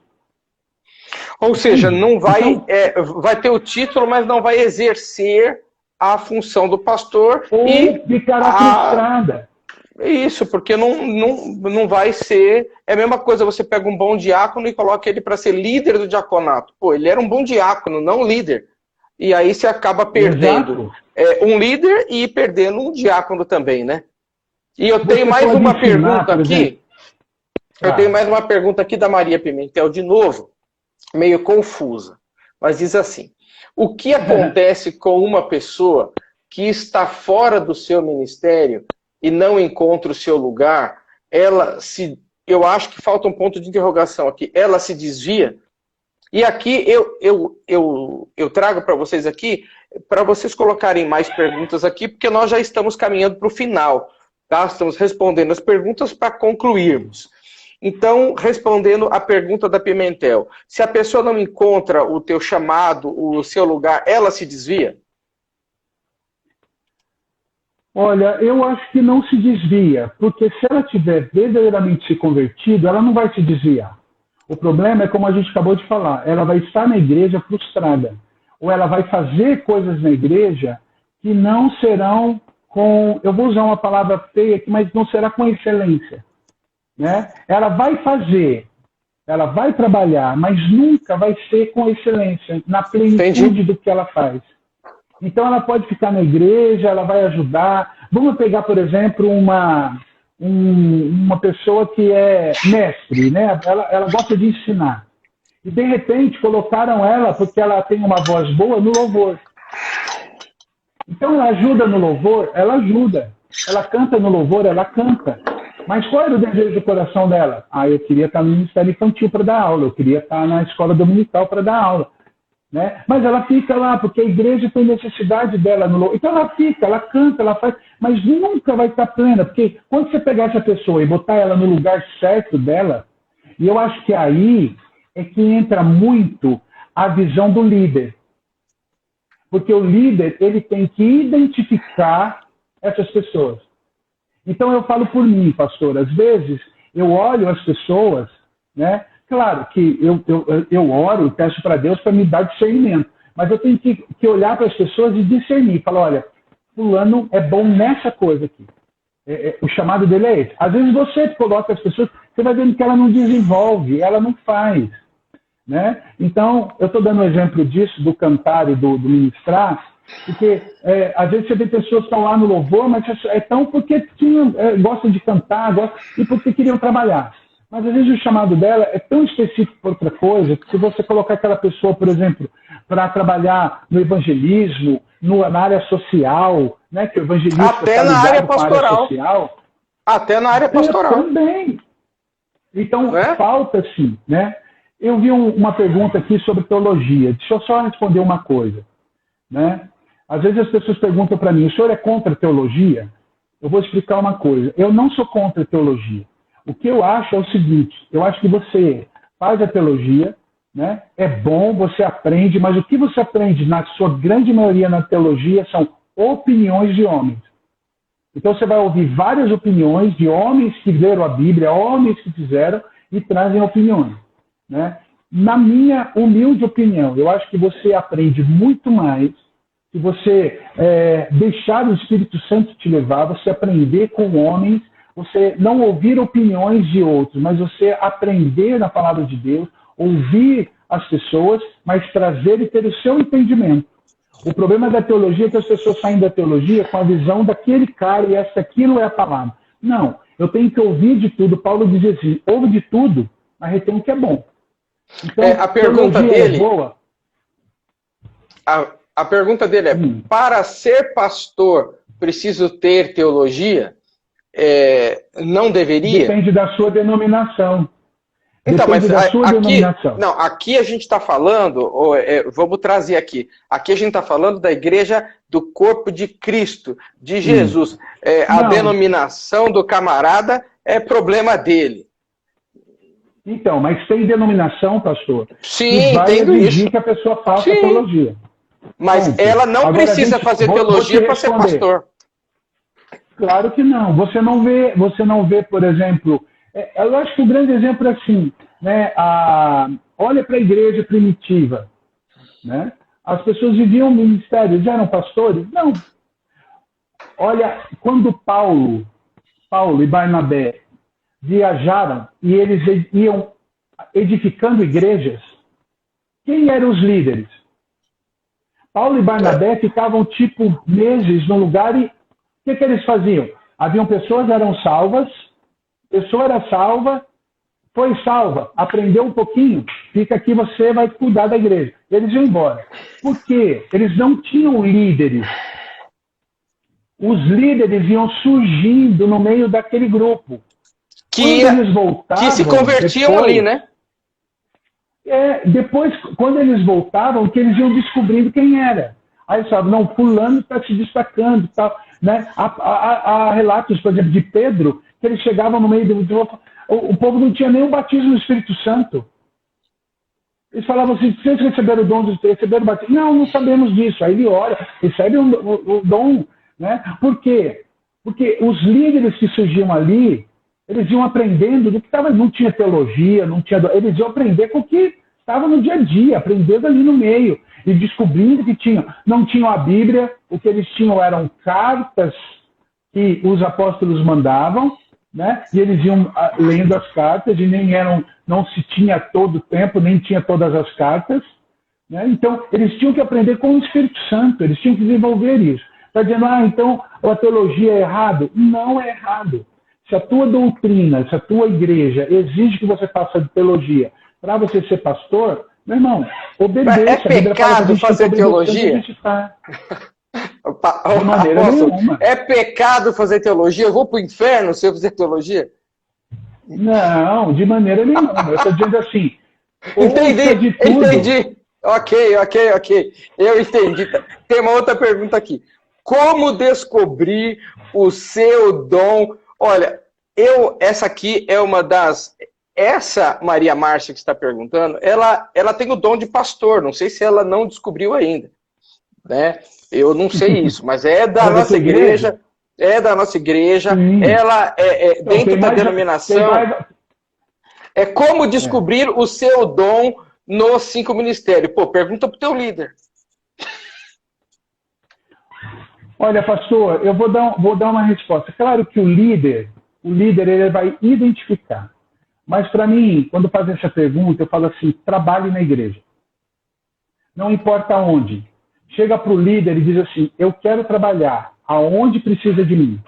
Ou seja, não vai, então, vai ter o título, mas não vai exercer a função do pastor. Ou ficará frustrada. Isso, porque não vai ser... É a mesma coisa, você pega um bom diácono e coloca ele para ser líder do diaconato. Pô, ele era um bom diácono, não líder. E aí você acaba perdendo um líder e perdendo um diácono também, né? E eu tenho mais uma pergunta aqui. Eu tenho mais uma pergunta aqui da Maria Pimentel, de novo, meio confusa. Mas diz assim, o que acontece com uma pessoa que está fora do seu ministério e não encontra o seu lugar? Eu acho que falta um ponto de interrogação aqui. Ela se desvia? E aqui eu trago para vocês aqui, para vocês colocarem mais perguntas aqui, porque nós já estamos caminhando para o final, tá? Estamos respondendo as perguntas para concluirmos. Então, respondendo a pergunta da Pimentel, se a pessoa não encontra o teu chamado, o seu lugar, ela se desvia? Olha, eu acho que não se desvia, porque se ela tiver verdadeiramente se convertido, ela não vai se desviar. O problema é, como a gente acabou de falar, ela vai estar na igreja frustrada. Ou ela vai fazer coisas na igreja que não serão com... Eu vou usar uma palavra feia aqui, mas não será com excelência. Né? Ela vai fazer, ela vai trabalhar, mas nunca vai ser com excelência, na plenitude do que ela faz. Então ela pode ficar na igreja, ela vai ajudar. Vamos pegar, por exemplo, uma pessoa que é mestre, né? Ela gosta de ensinar. E, de repente, colocaram ela, porque ela tem uma voz boa, no louvor. Então, ela ajuda no louvor? Ela ajuda. Ela canta no louvor? Ela canta. Mas qual era o desejo do coração dela? Eu queria estar no Ministério Infantil para dar aula, eu queria estar na escola dominical para dar aula. Né? Mas ela fica lá, porque a igreja tem necessidade dela no louvor. Então ela fica, ela canta, ela faz, mas nunca vai estar plena, porque quando você pegar essa pessoa e botar ela no lugar certo dela, e eu acho que aí é que entra muito a visão do líder. Porque o líder, ele tem que identificar essas pessoas. Então eu falo por mim, pastor, às vezes eu olho as pessoas, né? Claro que eu oro e peço para Deus para me dar discernimento, mas eu tenho que olhar para as pessoas e discernir. Falar, olha, fulano é bom nessa coisa aqui. O chamado dele é esse. Às vezes você coloca as pessoas, você vai vendo que ela não desenvolve, ela não faz. Né? Então, eu estou dando um exemplo disso, do cantar e do ministrar, porque às vezes você vê pessoas que estão lá no louvor, mas estão porque gostam de cantar e porque queriam trabalhar. Mas às vezes o chamado dela é tão específico por outra coisa, que se você colocar aquela pessoa, por exemplo, para trabalhar no evangelismo, na área social, né, que o evangelista até na área pastoral. Social, até na área pastoral. Também. Então, falta sim, né? Eu vi uma pergunta aqui sobre teologia. Deixa eu só responder uma coisa. Né? Às vezes as pessoas perguntam para mim, o senhor é contra a teologia? Eu vou explicar uma coisa. Eu não sou contra a teologia. O que eu acho é o seguinte, eu acho que você faz a teologia, né? É bom, você aprende, mas o que você aprende, na sua grande maioria na teologia, são opiniões de homens. Então você vai ouvir várias opiniões de homens que leram a Bíblia, homens que fizeram e trazem opiniões. Né? Na minha humilde opinião, eu acho que você aprende muito mais se você deixar o Espírito Santo te levar, você aprender com homens, você não ouvir opiniões de outros, mas você aprender na palavra de Deus, ouvir as pessoas, mas trazer e ter o seu entendimento. O problema da teologia é que as pessoas saem da teologia com a visão daquele cara e aquilo é a palavra. Não, eu tenho que ouvir de tudo. Paulo diz assim, ouve de tudo, mas retém o que é bom. Então, a pergunta dele é boa. A pergunta dele é, para ser pastor, preciso ter teologia? Não deveria? Depende da sua denominação. Então, mas aqui a gente está falando, vamos trazer aqui. Aqui a gente está falando da igreja do corpo de Cristo, de Jesus. A denominação do camarada é problema dele. Então, mas tem denominação, pastor, sim, que vai exigir isso. que a pessoa faça teologia. Mas ela não precisa fazer teologia para ser pastor. Claro que não. Você não vê, por exemplo, eu acho que o grande exemplo é assim, né? Olha para a igreja primitiva, né? As pessoas viviam ministérios, eram pastores? Não. Olha, quando Paulo e Barnabé viajaram e eles iam edificando igrejas, quem eram os líderes? Paulo e Barnabé ficavam tipo meses no lugar e o que eles faziam? Haviam pessoas que eram salvas, pessoa era salva, foi salva, aprendeu um pouquinho, fica aqui, você vai cuidar da igreja. Eles iam embora. Por quê? Eles não tinham líderes. Os líderes iam surgindo no meio daquele grupo. Que se convertiam depois, ali, né? Depois, quando eles voltavam, que eles iam descobrindo quem era. Aí eles falavam, não, fulano está se destacando. Tal, né? Há relatos, por exemplo, de Pedro, que ele chegava no meio do... O povo não tinha nenhum batismo no Espírito Santo. Eles falavam assim, vocês receberam o dom, receberam o batismo? Não sabemos disso. Aí ele ora, recebe o dom. Né? Por quê? Porque os líderes que surgiam ali, eles iam aprendendo do que estava, não tinha teologia, eles iam aprender com o que estava no dia a dia, aprendendo ali no meio, e descobrindo que não tinham a Bíblia, o que eles tinham eram cartas que os apóstolos mandavam, né? E eles iam lendo as cartas, e não se tinha todo o tempo, nem tinha todas as cartas, né? Então, eles tinham que aprender com o Espírito Santo, eles tinham que desenvolver isso. Está dizendo, então a teologia é errado? Não é errado. Se a tua doutrina, se a tua igreja exige que você faça teologia, para você ser pastor, meu irmão, obedeça. É pecado fazer teologia? De maneira nenhuma. É pecado fazer teologia? Eu vou para o inferno se eu fizer teologia? Não, de maneira nenhuma. Eu estou dizendo assim, entendi. Ok. Eu entendi. Tem uma outra pergunta aqui. Como descobrir o seu dom? Olha, essa aqui é uma das... Essa Maria Márcia que está perguntando, ela tem o dom de pastor. Não sei se ela não descobriu ainda, né? Eu não sei isso, mas é da nossa igreja. É da nossa igreja. Sim. Ela é dentro da denominação. É como descobrir o seu dom nos 5 ministérios. Pô, pergunta pro teu líder. Olha, pastor, eu vou dar uma resposta. Claro que o líder ele vai identificar. Mas para mim, quando fazem essa pergunta, eu falo assim, trabalhe na igreja. Não importa onde. Chega para o líder e diz assim, eu quero trabalhar aonde precisa de mim.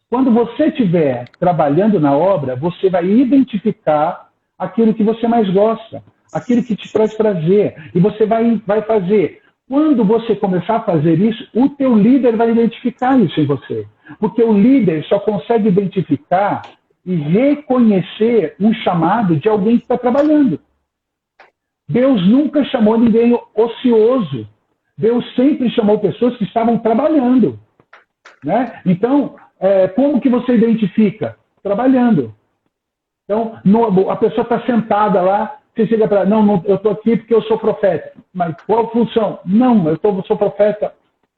Quando você estiver trabalhando na obra, você vai identificar aquilo que você mais gosta, aquilo que te traz prazer. E você vai fazer. Quando você começar a fazer isso, o teu líder vai identificar isso em você. Porque o líder só consegue identificar e reconhecer um chamado de alguém que está trabalhando. Deus nunca chamou ninguém ocioso. Deus sempre chamou pessoas que estavam trabalhando. Né? Então, como que você identifica? Trabalhando. Então, a pessoa está sentada lá, você chega para ela, não, eu estou aqui porque eu sou profeta. Mas qual função? Não, eu sou profeta.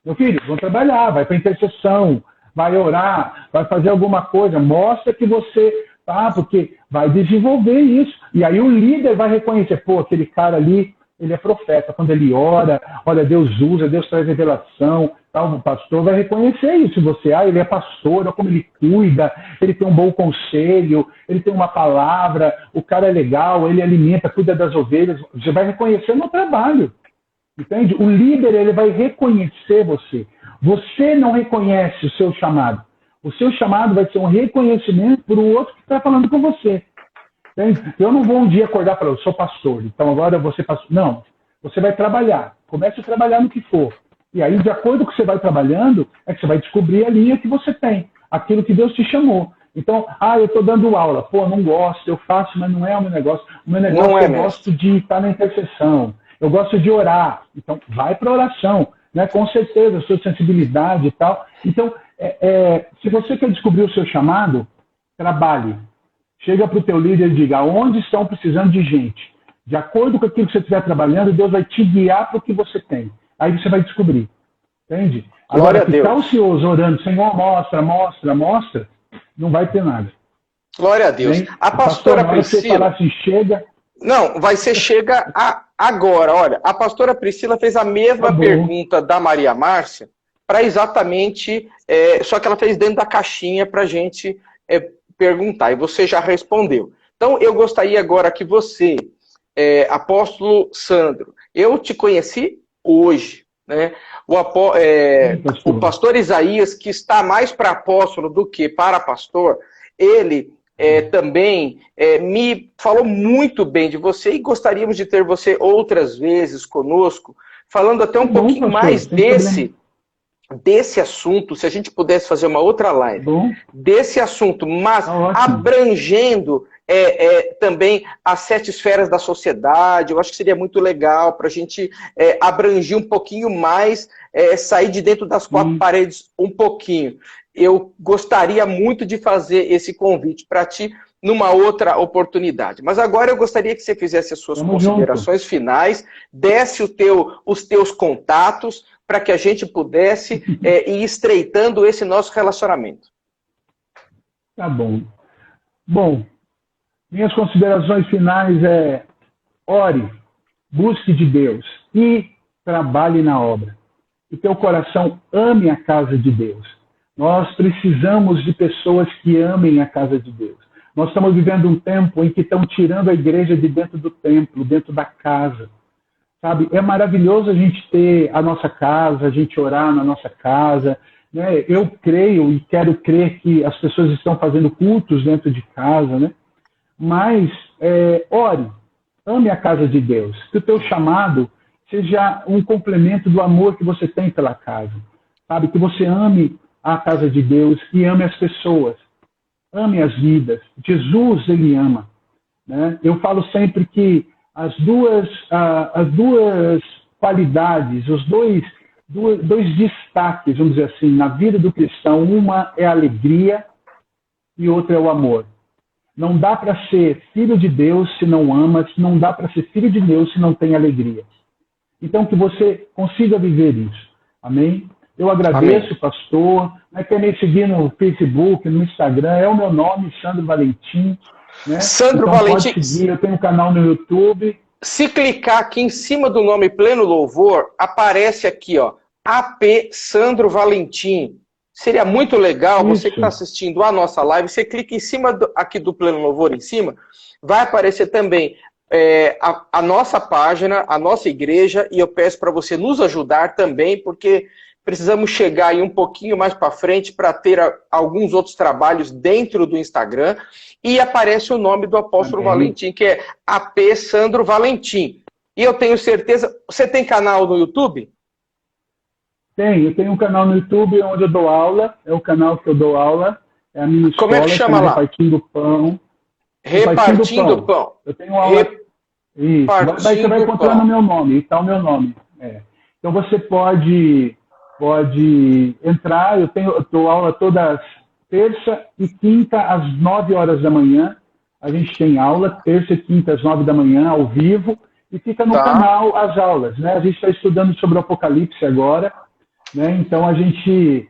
Meu filho, vão trabalhar, vai para intercessão, vai orar, vai fazer alguma coisa, mostra que você tá, porque vai desenvolver isso. E aí o líder vai reconhecer, pô, aquele cara ali, ele é profeta. Quando ele ora, olha, Deus usa, Deus traz revelação, tal, o pastor vai reconhecer isso. Você, ele é pastor, olha como ele cuida, ele tem um bom conselho, ele tem uma palavra, o cara é legal, ele alimenta, cuida das ovelhas. Você vai reconhecer no trabalho. Entende? O líder, ele vai reconhecer você. Você não reconhece o seu chamado. O seu chamado vai ser um reconhecimento para o outro que está falando com você. Entende? Eu não vou um dia acordar para eu sou pastor, então agora eu vou ser pastor. Não. Você vai trabalhar. Comece a trabalhar no que for. E aí, de acordo com o que você vai trabalhando, é que você vai descobrir a linha que você tem. Aquilo que Deus te chamou. Então, eu estou dando aula. Pô, não gosto, eu faço, mas não é o meu negócio. O meu negócio eu gosto de estar na intercessão. Eu gosto de orar. Então, vai para a oração. Né? Com certeza, a sua sensibilidade e tal. Então, se você quer descobrir o seu chamado, trabalhe. Chega para o teu líder e diga, onde estão precisando de gente? De acordo com aquilo que você estiver trabalhando, Deus vai te guiar para o que você tem. Aí você vai descobrir. Entende? Agora, ficar ocioso orando, Senhor, mostra, não vai ter nada. Glória a Deus. Hein? A pastora Priscila... Você falar assim, chega... Não, vai ser chega agora. Olha, a pastora Priscila fez a mesma pergunta da Maria Márcia, para exatamente... só que ela fez dentro da caixinha para a gente perguntar, e você já respondeu. Então, eu gostaria agora que você, apóstolo Sandro, eu te conheci hoje, né? O pastor Isaías, que está mais para apóstolo do que para pastor, ele também me falou muito bem de você e gostaríamos de ter você outras vezes conosco, falando até um pouquinho mais desse assunto, se a gente pudesse fazer uma outra live desse assunto, mas abrangendo também as 7 esferas da sociedade. Eu acho que seria muito legal para a gente abranger um pouquinho mais, sair de dentro das 4 paredes um pouquinho. Eu gostaria muito de fazer esse convite para ti numa outra oportunidade. Mas agora eu gostaria que você fizesse as suas considerações finais, desse os teus contatos, para que a gente pudesse ir estreitando esse nosso relacionamento. Tá bom. Bom, minhas considerações finais ore, busque de Deus e trabalhe na obra. Que teu coração ame a casa de Deus. Nós precisamos de pessoas que amem a casa de Deus. Nós estamos vivendo um tempo em que estão tirando a igreja de dentro do templo, dentro da casa. Sabe? É maravilhoso a gente ter a nossa casa, a gente orar na nossa casa. Né? Eu creio e quero crer que as pessoas estão fazendo cultos dentro de casa. Né? Mas ore, ame a casa de Deus. Que o teu chamado seja um complemento do amor que você tem pela casa. Sabe? Que você ame a casa de Deus e ame as pessoas. Ame as vidas. Jesus, ele ama. Né? Eu falo sempre que as duas qualidades, os dois destaques, vamos dizer assim, na vida do cristão, uma é a alegria e outra é o amor. Não dá para ser filho de Deus se não ama, não dá para ser filho de Deus se não tem alegria. Então, que você consiga viver isso. Amém? Eu agradeço, amém, pastor. Quer me seguir no Facebook, no Instagram, é o meu nome, Sandro Valentim. Né? Sandro então, Valentim. Pode seguir, eu tenho um canal no YouTube. Se clicar aqui em cima do nome Pleno Louvor, aparece aqui, ó, AP Sandro Valentim. Seria muito legal, isso, você que está assistindo a nossa live, você clica em cima aqui do Pleno Louvor, em cima, vai aparecer também a nossa página, a nossa igreja, e eu peço para você nos ajudar também, porque precisamos chegar aí um pouquinho mais para frente para ter alguns outros trabalhos dentro do Instagram, e aparece o nome do apóstolo Valentim, que é AP Sandro Valentim. E eu tenho certeza... Você tem canal no YouTube? Eu tenho um canal no YouTube onde eu dou aula, é o canal que eu dou aula, é a minha escola. Como é que chama lá? Repartindo Pão. Repartindo Pão. Eu tenho aula... Isso, daí você vai encontrar no meu nome, está o meu nome. Então você pode entrar, eu dou aula todas terça e quinta às 9 horas da manhã. A gente tem aula, terça e quinta às 9 da manhã, ao vivo, e fica no canal as aulas. Né? A gente está estudando sobre o Apocalipse agora, né? Então a gente,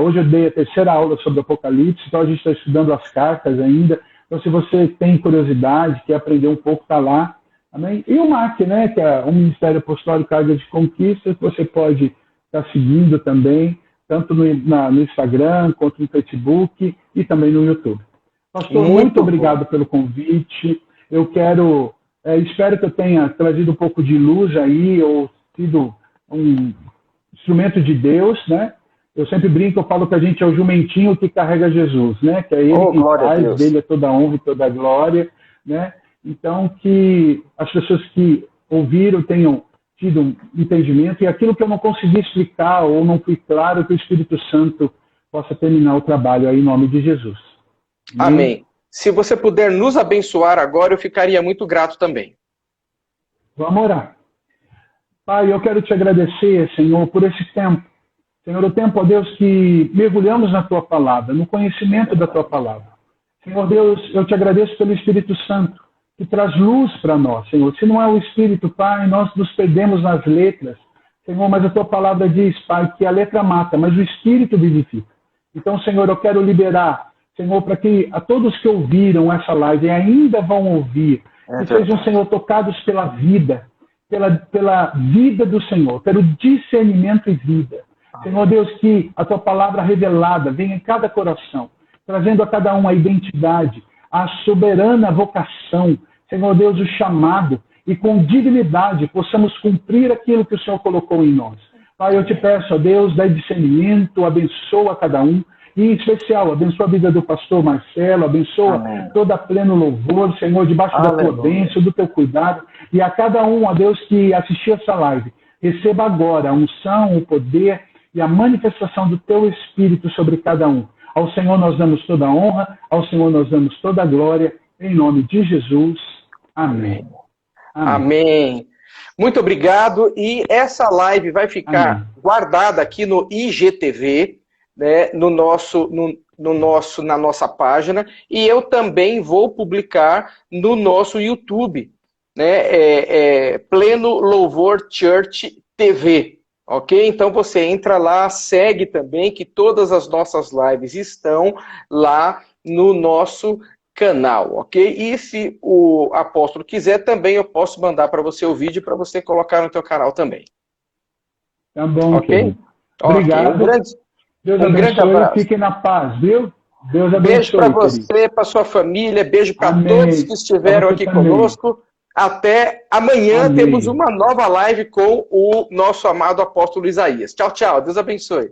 hoje eu dei a terceira aula sobre o Apocalipse, então a gente está estudando as cartas ainda. Então se você tem curiosidade, quer aprender um pouco, está lá. Amém? E o MAC, né? Que é o Ministério Apostólico Carga de Conquistas, que você pode estar seguindo também, tanto no Instagram, quanto no Facebook e também no YouTube. Pastor, muito obrigado pelo convite. Eu espero que eu tenha trazido um pouco de luz aí, ou sido um instrumento de Deus, né? Eu sempre brinco, eu falo que a gente é o jumentinho que carrega Jesus, né? Que é ele quem faz, dele é toda a honra e toda a glória, né? Então, que as pessoas que ouviram tenham tido um entendimento, e aquilo que eu não consegui explicar ou não fui claro, que o Espírito Santo possa terminar o trabalho aí em nome de Jesus. Amém. Se você puder nos abençoar agora, eu ficaria muito grato também. Vamos orar. Pai, eu quero te agradecer, Senhor, por esse tempo. Senhor, o tempo, ó Deus, que mergulhamos na Tua Palavra, no conhecimento da Tua Palavra. Senhor Deus, eu te agradeço pelo Espírito Santo, que traz luz para nós, Senhor. Se não é o Espírito, Pai, nós nos perdemos nas letras, Senhor, mas a Tua Palavra diz, Pai, que a letra mata, mas o Espírito vivifica. Então, Senhor, eu quero liberar, Senhor, para que a todos que ouviram essa live e ainda vão ouvir, que sejam, Senhor, tocados pela vida, pela vida do Senhor, pelo discernimento e vida. Senhor Deus, que a Tua Palavra revelada venha em cada coração, trazendo a cada um a identidade, a soberana vocação, Senhor Deus, o chamado, e com dignidade possamos cumprir aquilo que o Senhor colocou em nós. Pai, eu te peço, ó Deus, dá discernimento, abençoa cada um, e em especial, abençoa a vida do pastor Marcelo, abençoa toda a Pleno Louvor, Senhor, debaixo da tua bênção, do teu cuidado, e a cada um, ó Deus, que assistiu essa live, receba agora a unção, o poder e a manifestação do teu Espírito sobre cada um. Ao Senhor nós damos toda a honra, ao Senhor nós damos toda a glória, em nome de Jesus. Amém. Amém. Muito obrigado. E essa live vai ficar guardada aqui no IGTV, né, na nossa página, e eu também vou publicar no nosso YouTube, né, Pleno Louvor Church TV. Ok? Então você entra lá, segue também, que todas as nossas lives estão lá no nosso canal, ok? E se o apóstolo quiser, também eu posso mandar para você o vídeo para você colocar no teu canal também. Tá bom, ok? Obrigado. Deus abençoe, grande abraço. Fiquem na paz, viu? Deus abençoe. Beijo para você, para sua família, beijo para todos que estiveram aqui conosco. Até amanhã. Temos uma nova live com o nosso amado apóstolo Isaías. Tchau, tchau. Deus abençoe.